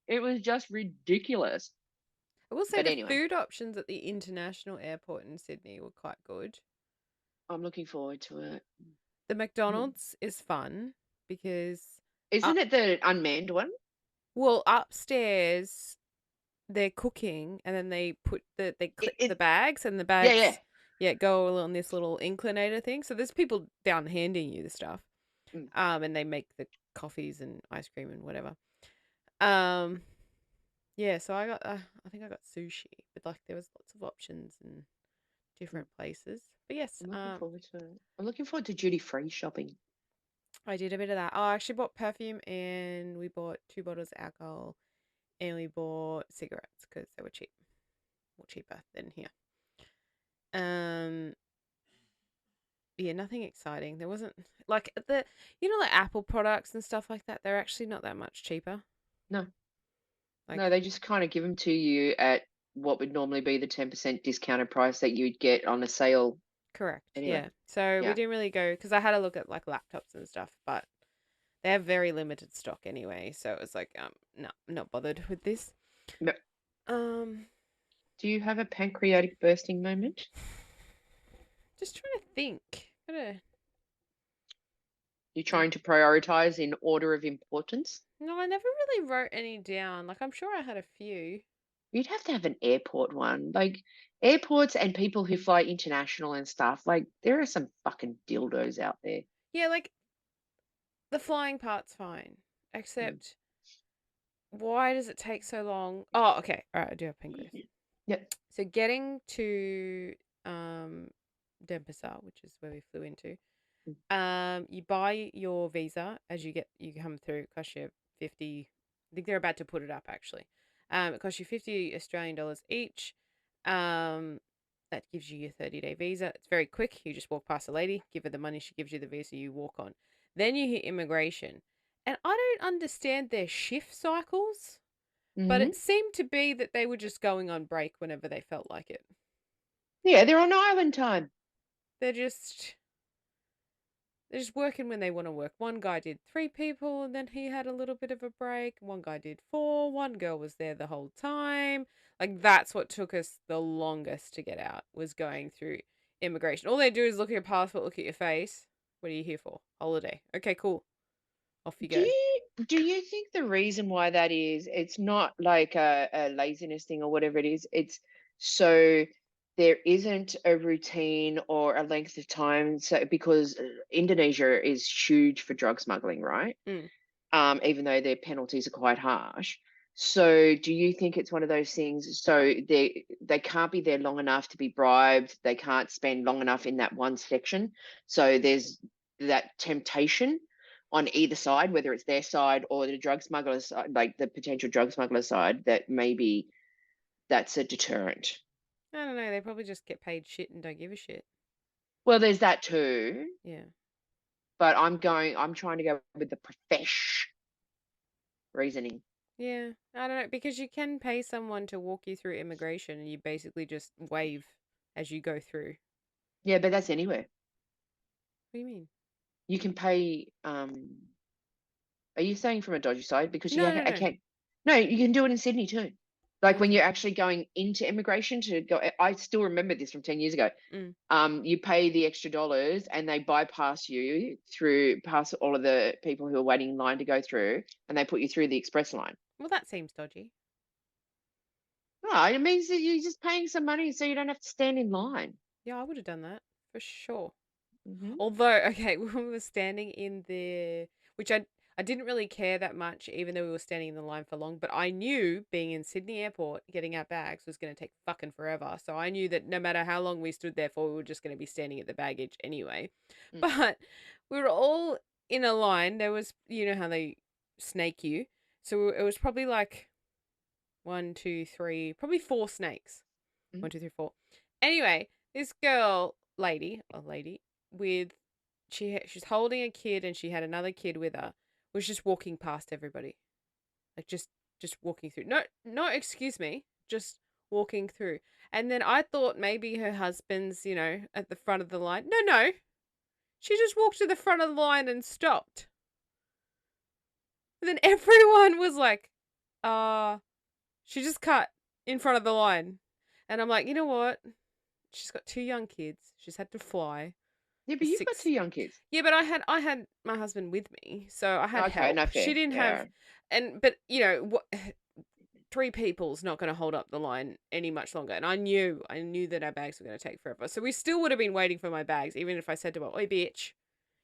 It was just ridiculous. I will say But the anyway, food options at the international airport in Sydney were quite good. I'm looking forward to it. The McDonald's is fun because Isn't it the unmanned one? well, upstairs they're cooking and then they put they clip the bags and the bags go on this little inclinator thing. So there's people down handing you the stuff. And they make the coffees and ice cream and whatever. Yeah, so I got I think I got sushi, but like there was lots of options in different places. But yes, I'm looking forward to it. I'm looking forward to duty-free shopping. I did a bit of that. I actually bought perfume and we bought 2 bottles of alcohol and we bought cigarettes because they were cheap, more cheaper than here. Yeah, nothing exciting. There wasn't like the like Apple products and stuff like that. They're actually not that much cheaper. No. Like, No, they just kind of give them to you at what would normally be the 10% discounted price that you'd get on a sale. Correct. Anyway. Yeah. So we didn't really go because I had a look at like laptops and stuff, but they have very limited stock anyway. So it was like, no, not bothered with this. No. Do you have a pancreatic bursting moment? Just trying to think. You're trying to prioritize in order of importance? No, I never really wrote any down. Like, I'm sure I had a few. You'd have to have an airport one. Like, airports and people who fly international and stuff, like, there are some fucking dildos out there. Yeah, like, the flying part's fine. Except, why does it take so long? Oh, okay. All right, I do have pancreas. Yep. So getting to Denpasar, which is where we flew into, you buy your visa as you come through. It costs you 50. I think they're about to put it up actually. It costs you 50 Australian dollars each. That gives you your 30-day visa. It's very quick. You just walk past a lady, give her the money, she gives you the visa, you walk on. Then you hit immigration. And I don't understand their shift cycles, but it seemed to be that they were just going on break whenever they felt like it. Yeah, they're on island time. They're just working when they want to work. One guy did 3 people and then he had a little bit of a break. One guy did 4. One girl was there the whole time. Like, that's what took us the longest to get out, was going through immigration. All they do is look at your passport, look at your face. What are you here for? Holiday. Okay, cool. Off you go. Do you think the reason why that is, it's not like a laziness thing or whatever it is, it's so there isn't a routine or a length of time, so because Indonesia is huge for drug smuggling, right? Even though their penalties are quite harsh. So do you think it's one of those things, so they can't be there long enough to be bribed, they can't spend long enough in that one section, so there's that temptation on either side, whether it's their side or the drug smugglers side, like the potential drug smuggler side, that maybe that's a deterrent? I don't know. They probably just get paid shit and don't give a shit. Well, there's that too. Yeah. But I'm trying to go with the profesh reasoning. Yeah, I don't know, because you can pay someone to walk you through immigration and you basically just wave as you go through. Yeah, but that's anywhere. What do you mean? You can pay. Are you saying from a dodgy side? Because No. No, you can do it in Sydney too. Like when you're actually going into immigration to go. I still remember this from 10 years ago. You pay the extra dollars and they bypass you past all of the people who are waiting in line to go through, and they put you through the express line. Well, that seems dodgy. No, it means that you're just paying some money so you don't have to stand in line. Yeah, I would have done that for sure. Although, okay, when we were standing in the, which I didn't really care that much, even though we were standing in the line for long. But I knew being in Sydney Airport, getting our bags was going to take fucking forever. So I knew that no matter how long we stood there for, we were just going to be standing at the baggage anyway. Mm. But we were all in a line. There was, you know how they snake you. So it was probably like 1, 2, 3, probably 4 snakes. Mhm. 1, 2, 3, 4. Anyway, this lady, with she's holding a kid and she had another kid with her, was just walking past everybody, like just walking through. No, excuse me, just walking through. And then I thought maybe her husband's, at the front of the line. No, she just walked to the front of the line and stopped. And then everyone was like, she just cut in front of the line. And I'm like, you know what? She's got 2 young kids. She's had to fly. Yeah, but you've got 6 2 young kids. Yeah, but I had my husband with me, so I had Okay, help. no, fair. She didn't have, but what, 3 people's not going to hold up the line any much longer. And I knew that our bags were going to take forever, so we still would have been waiting for my bags, even if I said to her, "Oi, bitch,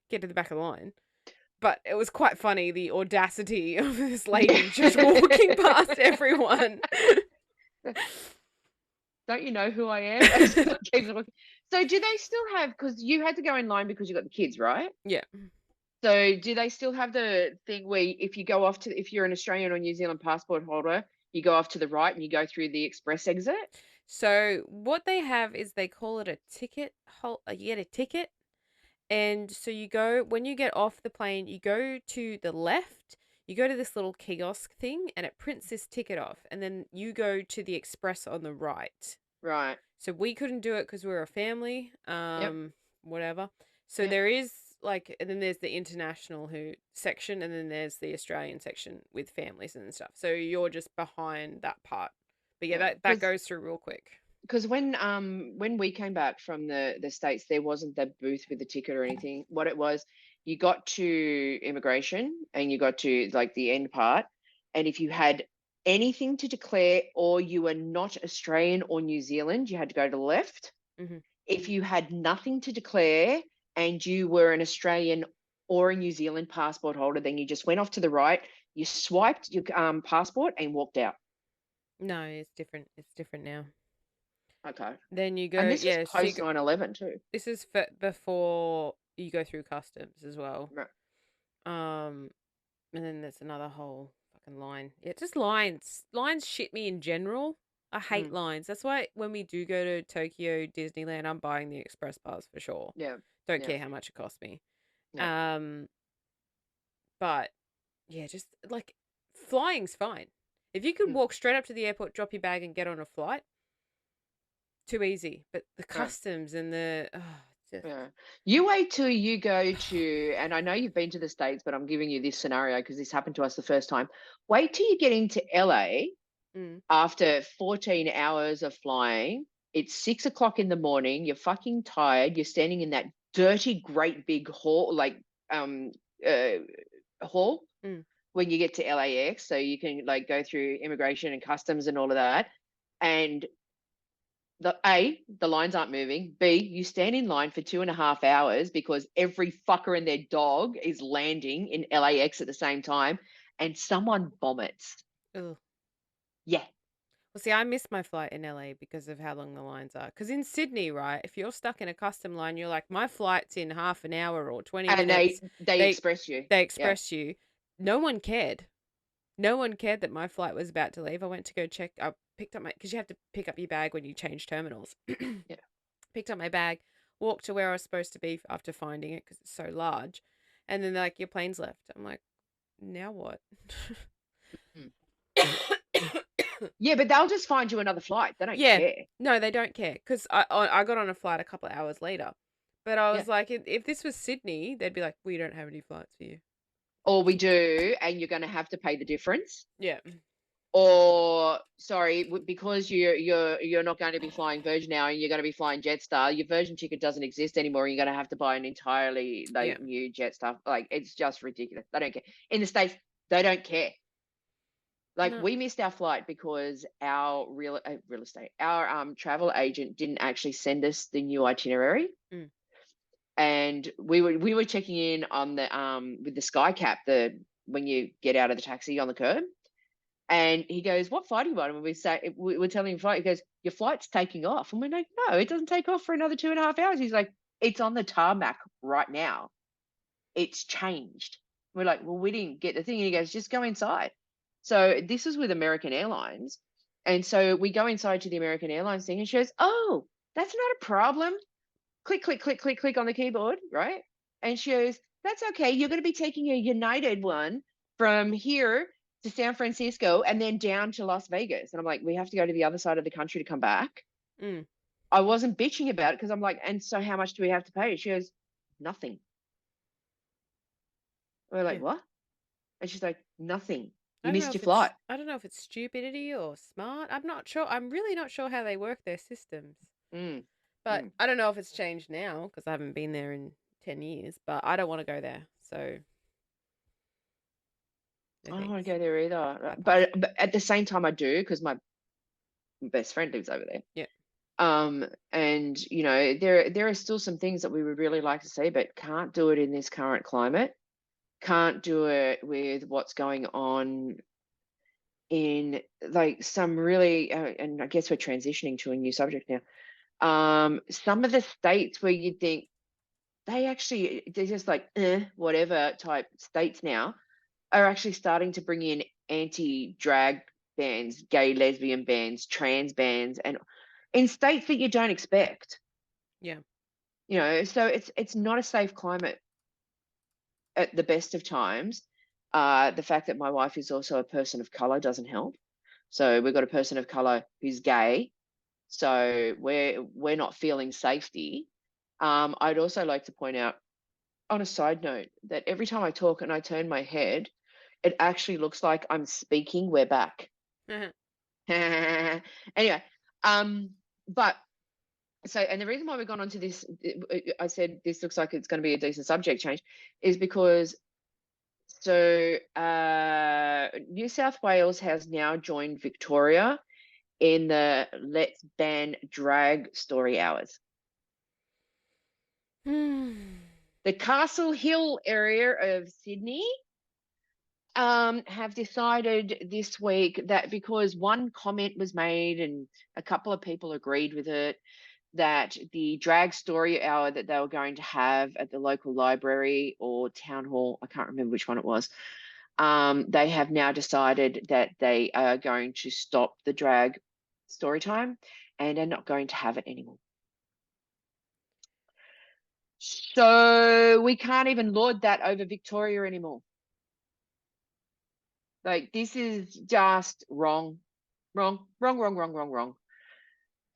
get to the back of the line." But it was quite funny, the audacity of this lady just walking past everyone. Don't you know who I am? So do they still have, because you had to go in line because you got the kids, right? Yeah. So do they still have the thing where if you go off to, if you're an Australian or New Zealand passport holder, you go off to the right and you go through the express exit? So what they have is they call it a ticket. You get a ticket, and so you go, when you get off the plane, you go to the left. You go to this little kiosk thing, and it prints this ticket off, and then you go to the express on the right. Right. So we couldn't do it because we're a family, whatever. So Yep. there is and then there's the international section, and then there's the Australian section with families and stuff. So you're just behind that part. But yeah, Yeah, that goes through real quick. Because when we came back from the States, there wasn't the booth with the ticket or anything. What it was, you got to immigration and you got to like the end part, and if you had anything to declare or you were not Australian or New Zealand, you had to go to the left. Mhm. If you had nothing to declare and you were an Australian or a New Zealand passport holder, then you just went off to the right, you swiped your passport and walked out. No, it's different. It's different now. Okay. Then you go, And this yeah. is So you post 9/11 too. this is before you go through customs as well. Right. And then there's another whole fucking line. Yeah, just lines. Lines shit me in general. I hate lines. That's why when we do go to Tokyo Disneyland, I'm buying the express pass for sure. Yeah. Don't Yeah. care how much it costs me. Yeah. But yeah, just like flying's fine. If you could walk straight up to the airport, drop your bag, and get on a flight, too easy. But the customs and the Yeah. You wait till you go to, and I know you've been to the States, but I'm giving you this scenario because this happened to us the first time. Wait till you get into LA after 14 hours of flying. It's 6 o'clock in the morning. You're fucking tired. You're standing in that dirty, great big hall, hall when you get to LAX, so you can like go through immigration and customs and all of that. And the lines aren't moving. B, you stand in line for 2.5 hours because every fucker and their dog is landing in LAX at the same time, and someone vomits. Ugh. Yeah. Well, see, I missed my flight in LA because of how long the lines are. Because in Sydney, right, if you're stuck in a custom line, you're like, my flight's in half an hour or 20 minutes. And they express you. They express you. No one cared. No one cared that my flight was about to leave. I went to go check. I picked up because you have to pick up your bag when you change terminals. Yeah. Picked up my bag, walked to where I was supposed to be after finding it because it's so large. And then they're like, your plane's left. I'm like, now what? Yeah, but they'll just find you another flight. They don't care. No, they don't care because I got on a flight a couple of hours later. But I was like, if this was Sydney, they'd be like, we don't have any flights for you. Or we do, and you're going to have to pay the difference. Yeah. Or sorry, because you're not going to be flying Virgin now and you're going to be flying Jetstar, your Virgin ticket doesn't exist anymore. And you're going to have to buy an entirely new Jetstar. Like, it's just ridiculous. They don't care. In the States, they don't care. Like, we missed our flight because our real estate, our travel agent didn't actually send us the new itinerary. And we were checking in on the with the SkyCap, the when you get out of the taxi on the curb. And he goes, "What flight are you on?" And we're telling him flight. He goes, "Your flight's taking off." And we're like, "No, it doesn't take off for another 2.5 hours." He's like, "It's on the tarmac right now. It's changed." We're like, "Well, we didn't get the thing." And he goes, "Just go inside." So this is with American Airlines. And so we go inside to the American Airlines thing, and she goes, "Oh, that's not a problem. Click, click, click, click, click on the keyboard, right?" And she goes, "That's okay. You're going to be taking a United one from here to San Francisco and then down to Las Vegas." And I'm like, "We have to go to the other side of the country to come back." Mm. I wasn't bitching about it because I'm like, "And so how much do we have to pay?" She goes, "Nothing." We're like, Yeah. "What?" And she's like, "Nothing. I You don't know missed your if flight." I don't know if it's stupidity or smart. I'm not sure. I'm really not sure how they work their systems. Mm, But mm. I don't know if it's changed now because I haven't been there in 10 years, but I don't want to go there. So, no I don't want thanks. to go there either. I pass. But at the same time, I do because my best friend lives over there. Yeah. And you know, there are still some things that we would really like to see, but can't do it in this current climate. Can't do it with what's going on in like some really, and I guess we're transitioning to a new subject now. Some of the states where you think they're just like whatever type states now are actually starting to bring in anti-drag bans, gay, lesbian bans, trans bans, and in states that you don't expect. Yeah. You know, so it's not a safe climate at the best of times. The fact that my wife is also a person of color doesn't help. So we've got a person of color who's gay, so we're not feeling safety. I'd also like to point out, on a side note, that every time I talk and I turn my head, it actually looks like I'm speaking. We're back. Anyway, but so, and the reason why we've gone on to this, I said this looks like it's going to be a decent subject change, is because New South Wales has now joined Victoria in the Let's Ban Drag story hours. The Castle Hill area of Sydney have decided this week that because one comment was made and a couple of people agreed with it, that the drag story hour that they were going to have at the local library or town hall, I can't remember which one it was, they have now decided that they are going to stop the drag story time and are not going to have it anymore. So we can't even lord that over Victoria anymore. Like, this is just wrong.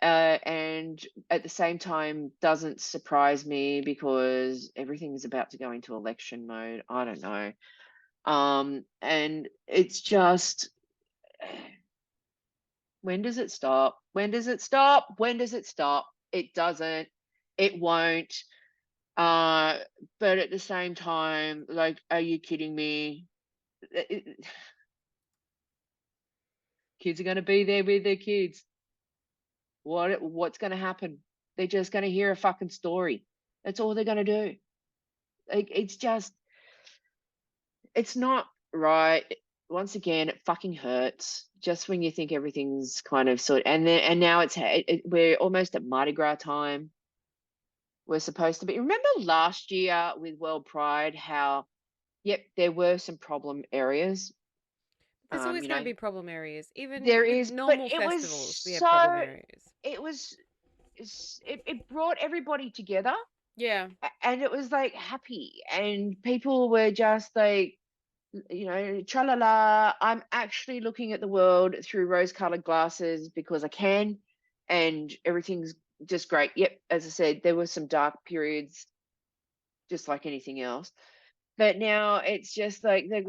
And at the same time, doesn't surprise me because everything is about to go into election mode. I don't know. And it's just, when does it stop? When does it stop? When does it stop? It doesn't. It won't. But at the same time, like, are you kidding me? Kids are going to be there with their kids. What's going to happen? They're just going to hear a fucking story. That's all they're going to do. Like, it's just, it's not right. Once again, it fucking hurts just when you think everything's kind of and now we're almost at Mardi Gras time. We're supposed to be. Remember last year with World Pride, how, yep, there were some problem areas. There's always You going to know, be problem areas. Even there with is, but normal it was festivals, we have problem areas. it brought everybody together. Yeah. And it was like happy, and people were just like, you know, tra la la, I'm actually looking at the world through rose-colored glasses because I can, and everything's just great. Yep, as I said, there were some dark periods, just like anything else. But now it's just like they've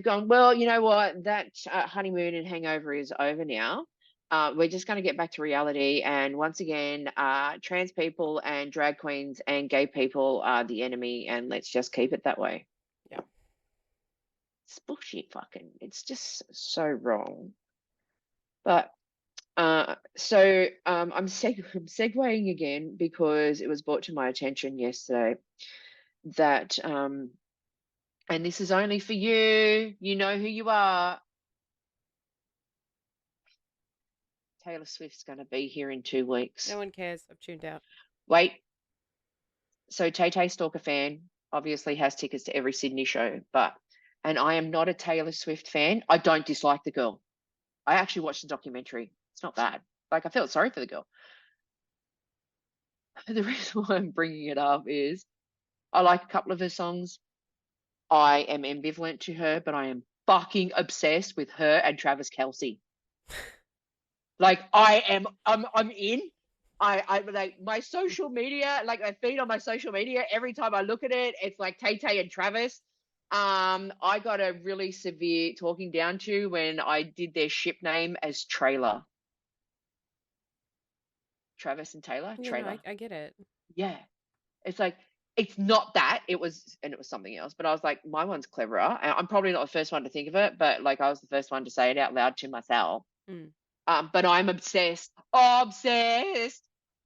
gone, well, you know what, that honeymoon and hangover is over now. We're just going to get back to reality. And once again, trans people and drag queens and gay people are the enemy. And let's just keep it that way. Yeah. It's bullshit fucking. It's just so wrong. But I'm segueing again because it was brought to my attention yesterday that And this is only for you. You know who you are. Taylor Swift's going to be here in 2 weeks. No one cares. I've tuned out. Wait. So Tay Stalker fan obviously has tickets to every Sydney show, and I am not a Taylor Swift fan. I don't dislike the girl. I actually watched the documentary. It's not bad. Like, I felt sorry for the girl. The reason why I'm bringing it up is I like a couple of her songs. I am ambivalent to her, but I am fucking obsessed with her and Travis Kelce. Like, I'm in. I like my social media, like I feed on my social media. Every time I look at it, it's like Tay and Travis. I got a really severe talking down to when I did their ship name as Trailer. Travis and Taylor, Yeah, Trailer. no, I get it. Yeah. It's like, it's not that. It was something else. But I was like, my one's cleverer. And I'm probably not the first one to think of it, but like I was the first one to say it out loud to myself. Mm. But I'm obsessed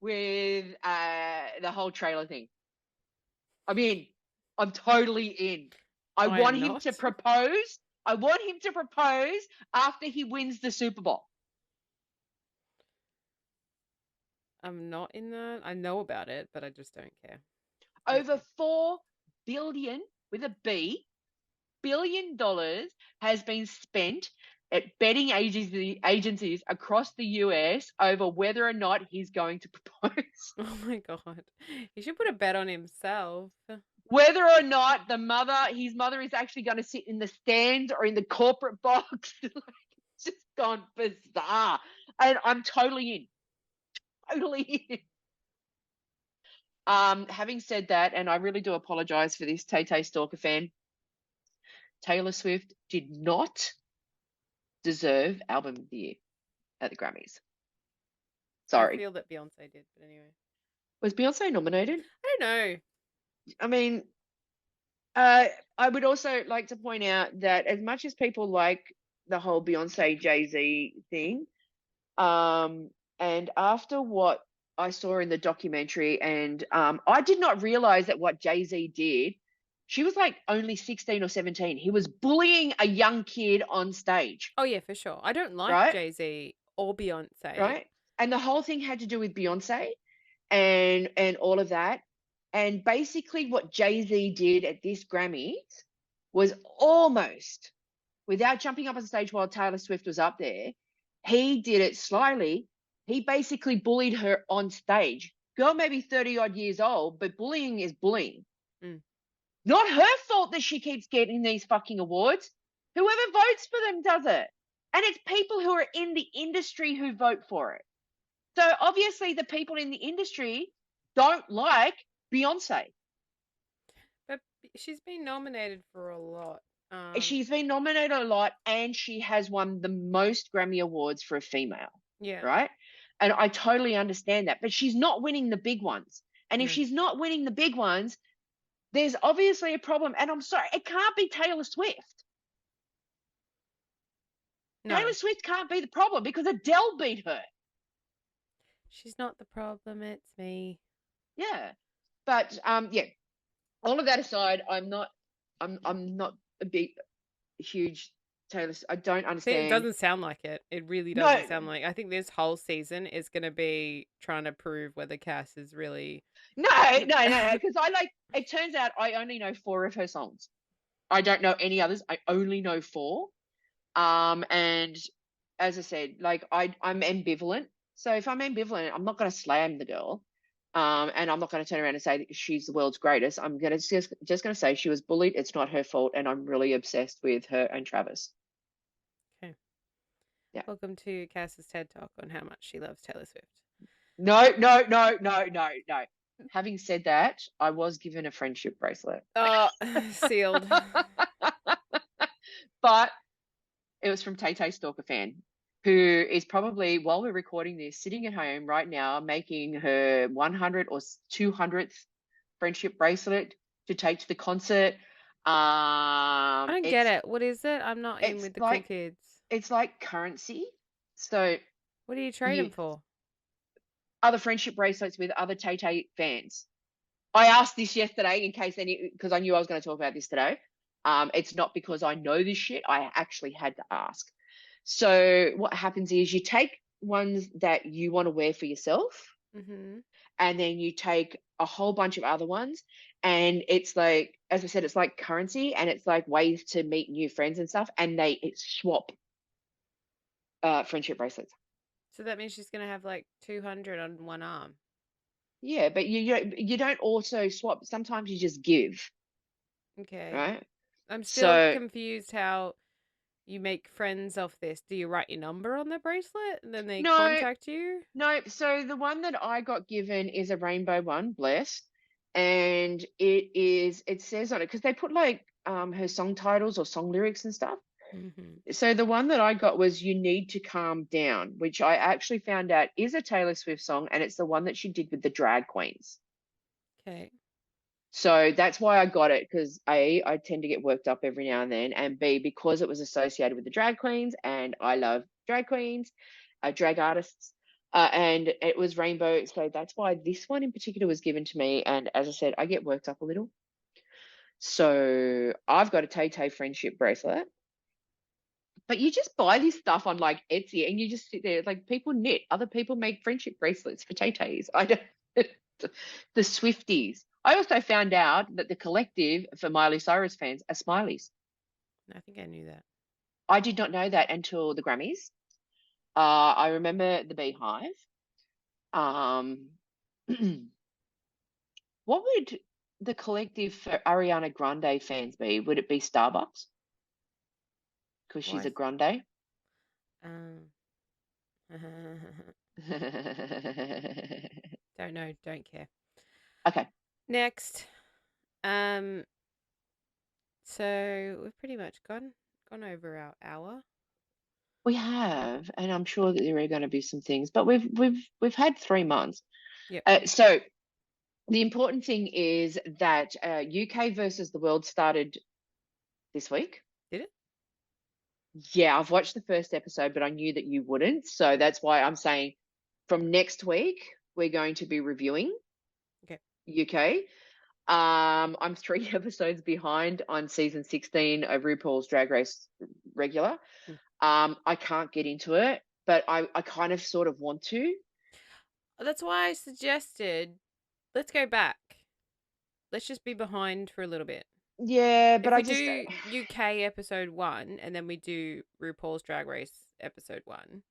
with the whole Trailer thing. I mean, I'm totally in. I I want am him not. to propose. I want him to propose after he wins the Super Bowl. I'm not in that. I know about it, but I just don't care. Over $4 billion with a B billion has been spent at betting agencies across the US over whether or not he's going to propose. Oh my God. He should put a bet on himself. Whether or not his mother is actually going to sit in the stand or in the corporate box. Like, it's just gone bizarre. And I'm totally in. Totally in. Having said that, and I really do apologize for this, Tay Stalker fan, Taylor Swift did not deserve Album of the Year at the Grammys. Sorry. I feel that Beyonce did, but anyway. Was Beyonce nominated? I don't know. I mean, I would also like to point out that as much as people like the whole Beyonce Jay-Z thing, and after what I saw in the documentary, and I did not realize that what Jay-Z did, she was like only 16 or 17. He was bullying a young kid on stage. Oh yeah, for sure. I don't like Right? Jay-Z or Beyonce. Right? And the whole thing had to do with Beyonce and all of that. And basically what Jay-Z did at this Grammys was almost, without jumping up on stage while Taylor Swift was up there, he did it slyly. He basically bullied her on stage. Girl may be 30 odd years old, but bullying is bullying. Mm. Not her fault that she keeps getting these fucking awards. Whoever votes for them does it. And it's people who are in the industry who vote for it. So obviously the people in the industry don't like Beyonce. But she's been nominated for a lot. She's been nominated a lot, and she has won the most Grammy Awards for a female. Yeah. Right? And I totally understand that. But she's not winning the big ones. And if she's not winning the big ones, there's obviously a problem. And I'm sorry, it can't be Taylor Swift. No. Taylor Swift can't be the problem because Adele beat her. She's not the problem, it's me. Yeah. But yeah. All of that aside, I'm not a big huge Taylor. I don't understand. It doesn't sound like it. It really doesn't sound like. I think this whole season is going to be trying to prove whether Cass is really. No, because it turns out I only know 4 of her songs. I don't know any others. I only know 4. And as I said, like I'm ambivalent. So if I'm ambivalent, I'm not going to slam the girl. And I'm not going to turn around and say that she's the world's greatest. I'm going to just going to say she was bullied. It's not her fault. And I'm really obsessed with her and Travis. Okay. Yeah. Welcome to Cass's TED Talk on how much she loves Taylor Swift. No. Having said that, I was given a friendship bracelet. Oh, sealed. But it was from Tay Stalker fan, who is probably, while we're recording this, sitting at home right now, making her 100 or 200th friendship bracelet to take to the concert. I don't get it. What is it? I'm not in with the cool kids. It's like currency. So what do you trade them for? Other friendship bracelets with other Tay fans. I asked this yesterday because I knew I was going to talk about this today. It's not because I know this shit. I actually had to ask. So what happens is you take ones that you want to wear for yourself, Mm-hmm. and then you take a whole bunch of other ones, and it's like, as I said, it's like currency, and it's like ways to meet new friends and stuff, and they swap friendship bracelets. So that means she's gonna have like 200 on one arm. Yeah, but you don't also swap. Sometimes you just give, Okay. right? I'm still So confused how you make friends off this. Do you write your number on the bracelet and then they no, contact you? no. So the one that I got given is a rainbow one, blessed, and it says on it, because they put like her song titles or song lyrics and stuff. Mm-hmm. So the one that I got was "You Need to Calm Down," which I actually found out is a Taylor Swift song, and it's the one that she did with the drag queens. Okay. So that's why I got it, because A, I tend to get worked up every now and then, and B, because it was associated with the drag queens, and I love drag queens, drag artists, and it was rainbow. So that's why this one in particular was given to me. And as I said, I get worked up a little. So I've got a Tay Tay friendship bracelet. But you just buy this stuff on like Etsy, and you just sit there, like, people knit, other people make friendship bracelets for Tay-Tays. I don't, the Swifties. I also found out that the collective for Miley Cyrus fans are Smileys. I think I knew that. I did not know that until the Grammys. I remember the Beehive. Um, what would the collective for Ariana Grande fans be? Would it be Starbucks? Because she's Why? a grande. Um, don't know. Don't care. Okay. Next. Um. So we've pretty much gone over our hour. We have, and I'm sure that there are going to be some things, but we've had 3 months. Yep. So the important thing is that UK versus the world started this week. Did it? Yeah, I've watched the first episode, but I knew that you wouldn't, so that's why I'm saying from next week we're going to be reviewing Okay. UK. I'm 3 episodes behind on season 16 of RuPaul's Drag Race regular. I can't get into it, but I kind of sort of want to. That's why I suggested let's go back. Let's just be behind for a little bit. Yeah, but If I we just do UK episode 1 and then we do RuPaul's Drag Race episode 1.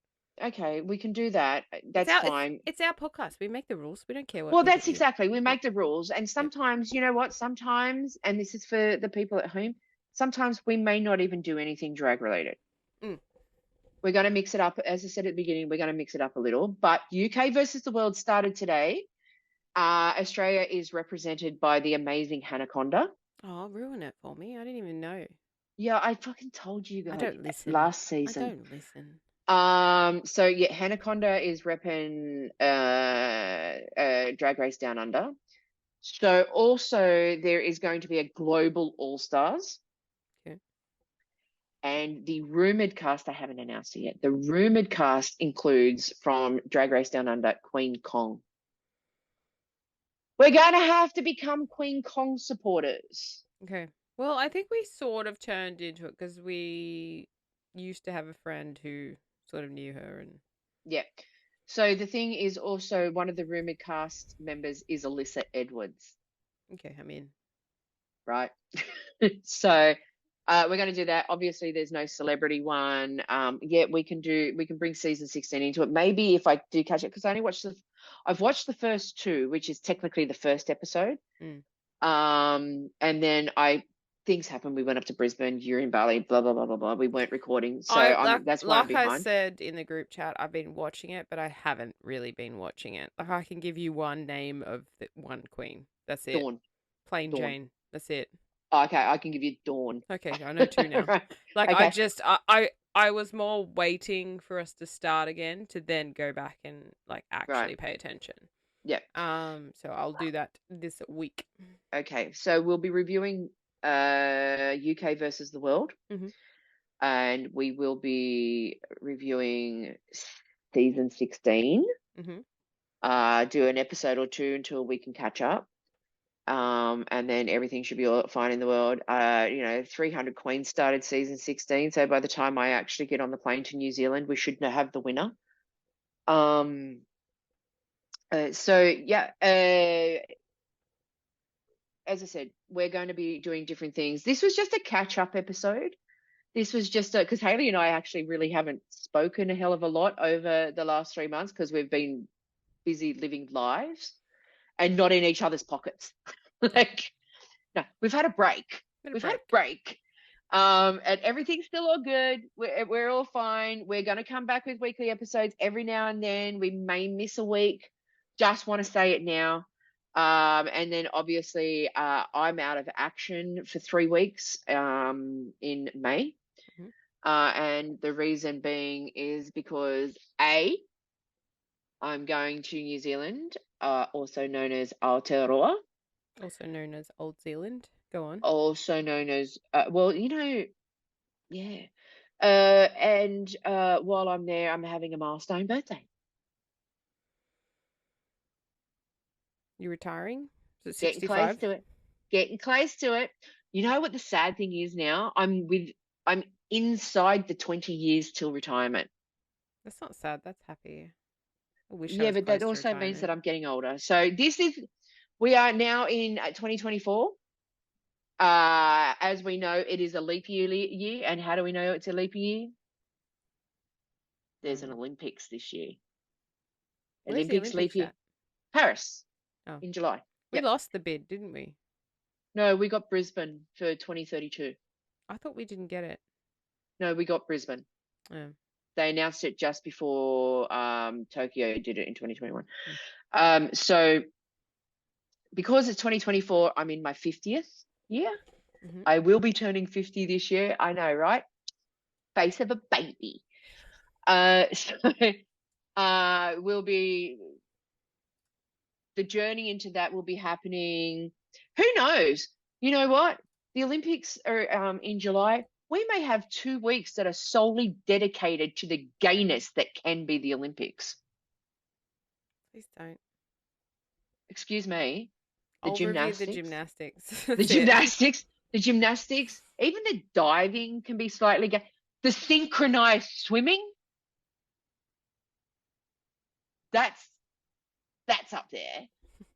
okay, we can do that. That's fine. It's our podcast. We make the rules. We don't care what Well, people that's do. exactly. We make the rules, and sometimes, you know what? Sometimes, and this is for the people at home, sometimes we may not even do anything drag related. Mm. We're going to mix it up. As I said at the beginning, we're going to mix it up a little. But UK versus the world started today. Australia is represented by the amazing Hanaconda. Oh, ruin it for me. I didn't even know. Yeah, I fucking told you I guys don't listen. last season. I don't listen. So yeah, Hanaconda is repping Drag Race Down Under. So also there is going to be a global All Stars. Okay. And the rumored cast, I haven't announced it yet. The rumored cast includes, from Drag Race Down Under, Queen Kong. We're going to have to become Queen Kong supporters. Okay. Well, I think we sort of turned into it because we used to have a friend who sort of knew her, and yeah. So the thing is, also one of the rumored cast members is Alyssa Edwards. Okay, I'm in. Right. So we're going to do that. Obviously, there's no celebrity one. Yeah, we can bring season 16 into it. Maybe if I do catch it, because I've watched the first 2, which is technically the first episode. And then things happened. We went up to Brisbane, you're in Bali, blah blah blah blah blah. We weren't recording, so that's why I'm behind. Like I said in the group chat, I've been watching it, but I haven't really been watching it. Like, I can give you one name of the one queen. That's it. Dawn. Plain Dawn. Jane. That's it. Okay, I can give you Dawn. Okay, I know 2 now. Right. Like, Okay. I was more waiting for us to start again to then go back and like actually pay attention. Yeah. So I'll do that this week. Okay, so we'll be reviewing UK versus the world, and we will be reviewing season 16. Do an episode or 2 until we can catch up. and then everything should be all fine in the world. 300 Queens started season 16, so by the time I actually get on the plane to New Zealand, we should have the winner. As I said, we're going to be doing different things. This was just a catch-up episode. This was just because Hayley and I actually really haven't spoken a hell of a lot over the last 3 months because we've been busy living lives and not in each other's pockets. No, we've had a break. We've had a break. And everything's still all good. We're all fine. We're going to come back with weekly episodes every now and then. We may miss a week. Just want to say it now. And then obviously I'm out of action for 3 weeks in May. And the reason being is because I'm going to New Zealand, also known as Aotearoa. Also known as Old Zealand. Go on. Also known as, yeah. And while I'm there, I'm having a milestone birthday. You retiring? Is it Getting 65? close to it. Getting close to it. You know what the sad thing is now? I'm inside the 20 years till retirement. That's not sad. That's happy. I wish I Yeah, was but close that to also means that retirement. I'm getting older. So we are now in 2024. As we know, it is a leap year. And how do we know it's a leap year? There's an Olympics this year. Where's the Olympics leap year. at? Paris Oh. in July. We Yep. lost the bid, didn't we? No, we got Brisbane for 2032. I thought we didn't get it. No, we got Brisbane. Oh. They announced it just before Tokyo did it in 2021. So because it's 2024, I'm in my 50th year. I will be turning 50 this year. I know, right? Face of a baby. Will be the journey into that will be happening. Who knows? You know what? The Olympics are in July. We may have 2 weeks that are solely dedicated to the gayness that can be the Olympics. Please don't. Excuse me. I'll review the gymnastics. The gymnastics. The gymnastics. Even the diving can be slightly gay. The synchronized swimming. That's up there.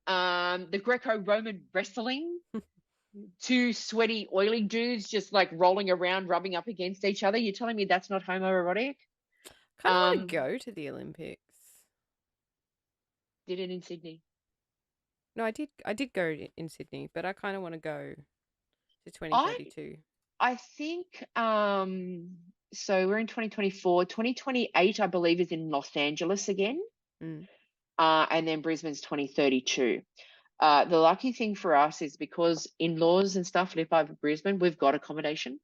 The Greco-Roman wrestling. 2 sweaty, oily dudes just like rolling around, rubbing up against each other. You're telling me that's not homoerotic? Kind of want to go to the Olympics. Did it in Sydney? No, I did go in Sydney, but I kind of want to go to 2032. I think so we're in 2024. 2028, I believe, is in Los Angeles again. And then Brisbane's 2032. The lucky thing for us is because in-laws and stuff live over Brisbane, we've got accommodation.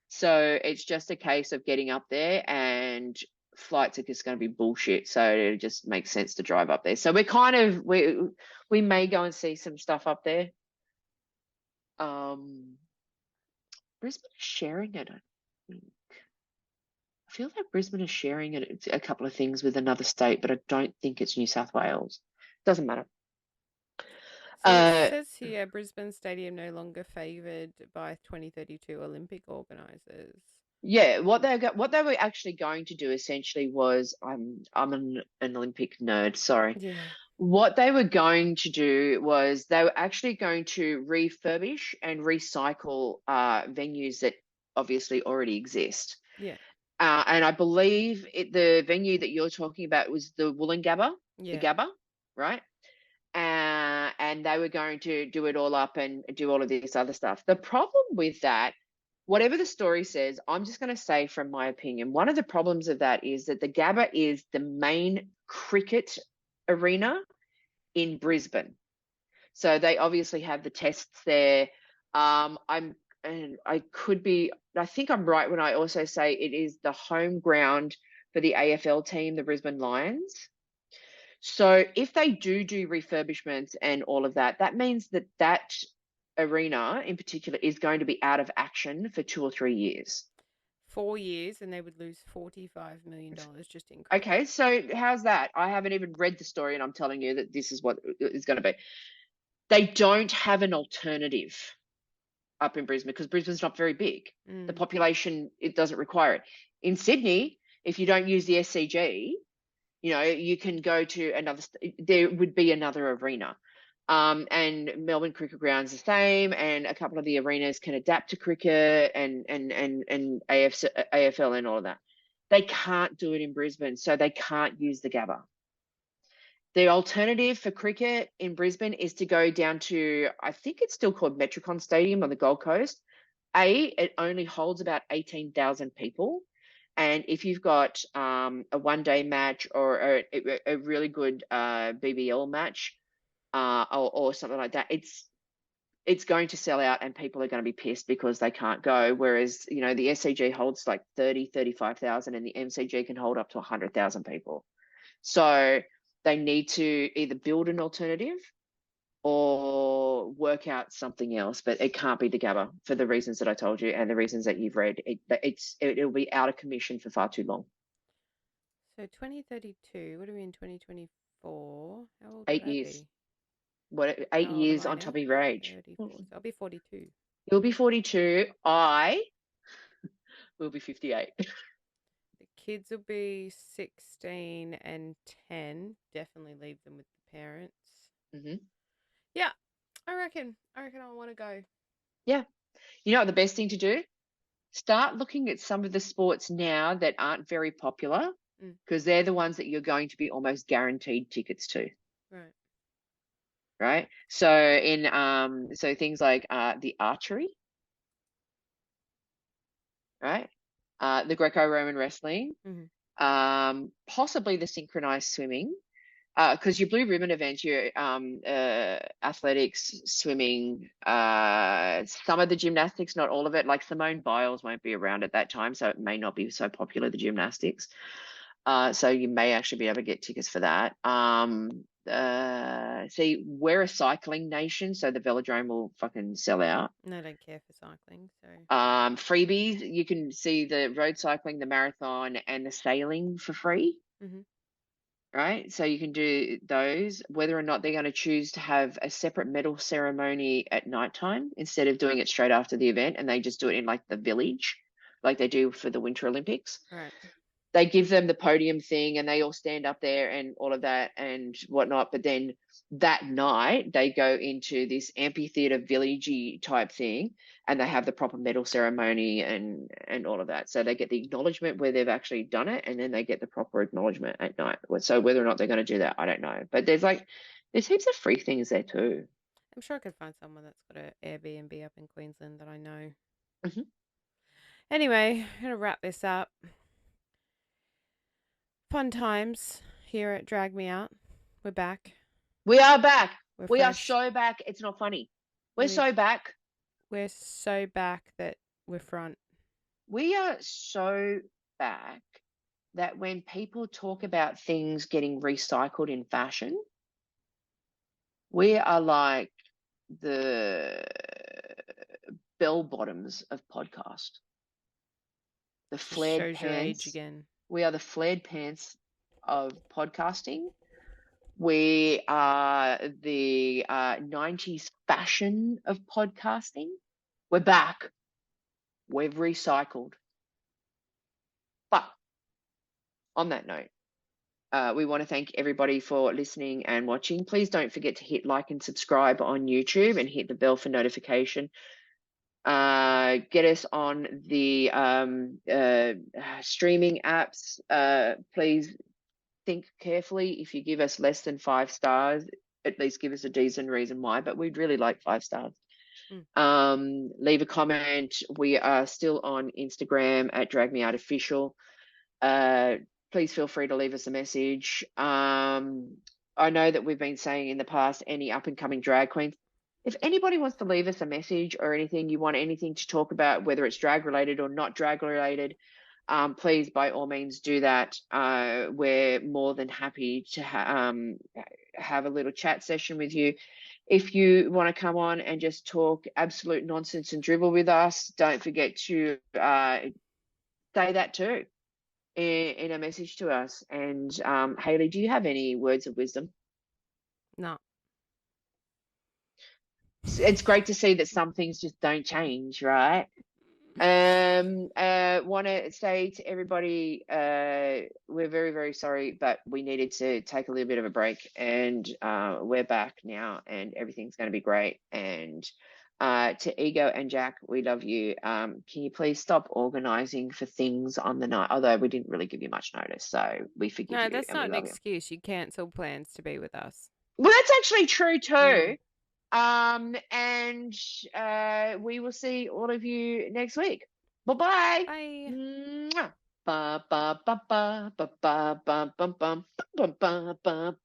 So it's just a case of getting up there, and flights are just going to be bullshit. So it just makes sense to drive up there. So we may go and see some stuff up there. Brisbane is sharing it, I think. I feel like Brisbane is sharing it, a couple of things with another state, but I don't think it's New South Wales. Doesn't matter. So it says here, Brisbane Stadium no longer favoured by 2032 Olympic organisers. Yeah, what they were actually going to do essentially was, I'm an Olympic nerd, sorry. Yeah. What they were going to do was they were actually going to refurbish and recycle venues that obviously already exist. Yeah. And I believe the venue that you're talking about was the Woolloongabba, the Gabba, right? And they were going to do it all up and do all of this other stuff. The problem with that, whatever the story says, I'm just going to say from my opinion, one of the problems of that is that the Gabba is the main cricket arena in Brisbane. So they obviously have the tests there. I think I'm right when I also say it is the home ground for the AFL team, the Brisbane Lions. So if they do refurbishments and all of that, that means that arena in particular is going to be out of action for 2 or 3 years. 4 years, and they would lose $45 million just in. Okay, so how's that? I haven't even read the story, and I'm telling you that this is what it's going to be. They don't have an alternative up in Brisbane because Brisbane's not very big. The population, it doesn't require it. In Sydney, if you don't use the SCG, you can go to another, there would be another arena. And Melbourne Cricket Ground's the same, and a couple of the arenas can adapt to cricket and AFL and all of that. They can't do it in Brisbane, so they can't use the Gabba. The alternative for cricket in Brisbane is to go down to, I think it's still called Metricon Stadium on the Gold Coast. It only holds about 18,000 people. And if you've got a one-day match or a really good BBL match or something like that, it's going to sell out and people are going to be pissed because they can't go. Whereas, the SCG holds like 35,000 and the MCG can hold up to 100,000 people. So they need to either build an alternative or work out something else, but it can't be the Gabba for the reasons that I told you and the reasons that you've read. It'll be out of commission for far too long. So 2032, what are we in 2024? How old 8 would I years. be? What, 8 How old am years I on now? top of your age? 34. So I'll be 42. You'll be 42. I will be 58. The kids will be 16 and 10. Definitely leave them with the parents. Mm-hmm. Yeah, I reckon I want to go. Yeah. You know what the best thing to do? Start looking at some of the sports now that aren't very popular because they're the ones that you're going to be almost guaranteed tickets to. Right. So so things like the archery, right? The Greco-Roman wrestling, possibly the synchronized swimming, because your blue ribbon events, your athletics, swimming, some of the gymnastics, not all of it. Like Simone Biles won't be around at that time, so it may not be so popular, the gymnastics. So you may actually be able to get tickets for that. See, we're a cycling nation, so the velodrome will fucking sell out. No, I don't care for cycling, so. Freebies, you can see the road cycling, the marathon, and the sailing for free. Right? So you can do those, whether or not they're going to choose to have a separate medal ceremony at nighttime instead of doing it straight after the event, and they just do it in like the village, like they do for the Winter Olympics. Right. They give them the podium thing and they all stand up there and all of that and whatnot. But then that night they go into this amphitheater villagey type thing and they have the proper medal ceremony and all of that. So they get the acknowledgement where they've actually done it and then they get the proper acknowledgement at night. So whether or not they're going to do that, I don't know. But there's heaps of free things there too. I'm sure I could find someone that's got an Airbnb up in Queensland that I know. Anyway, I'm going to wrap this up. Fun times here at Drag Me Out. We're back. We are back. We are so back. It's not funny. We're so back. We're so back that we're front. We are so back that when people talk about things getting recycled in fashion, we are like the bell bottoms of podcast. The flared pants. Again. We are the flared pants of podcasting. We are the 90s fashion of podcasting. We're back. We've recycled. But on that note, we want to thank everybody for listening and watching. Please don't forget to hit like and subscribe on YouTube and hit the bell for notification. Get us on the streaming apps. Please think carefully. If you give us less than 5 stars, at least give us a decent reason why, but we'd really like 5 stars. Leave a comment. We are still on Instagram at Drag Me Out Official. Please feel free to leave us a message. I know that we've been saying in the past, any up and coming drag queens, if anybody wants to leave us a message or anything, you want anything to talk about, whether it's drag related or not drag related, please, by all means, do that. We're more than happy to have a little chat session with you. If you want to come on and just talk absolute nonsense and dribble with us, don't forget to say that too in a message to us. And Hayley, do you have any words of wisdom? No. it's great to see that some things just don't change, right? Want to say to everybody, we're very, very sorry, but we needed to take a little bit of a break, and we're back now, and everything's going to be great. And to Ego and Jack, we love you. Can you please stop organizing for things on the night? Although we didn't really give you much notice, so we forgive No, you that's and we not an love you. excuse. You cancel plans to be with us. Well, that's actually true too. Mm. And we will see all of you next week. Bye-bye. Bye. Mwah. Ba ba ba ba ba ba ba ba ba ba ba ba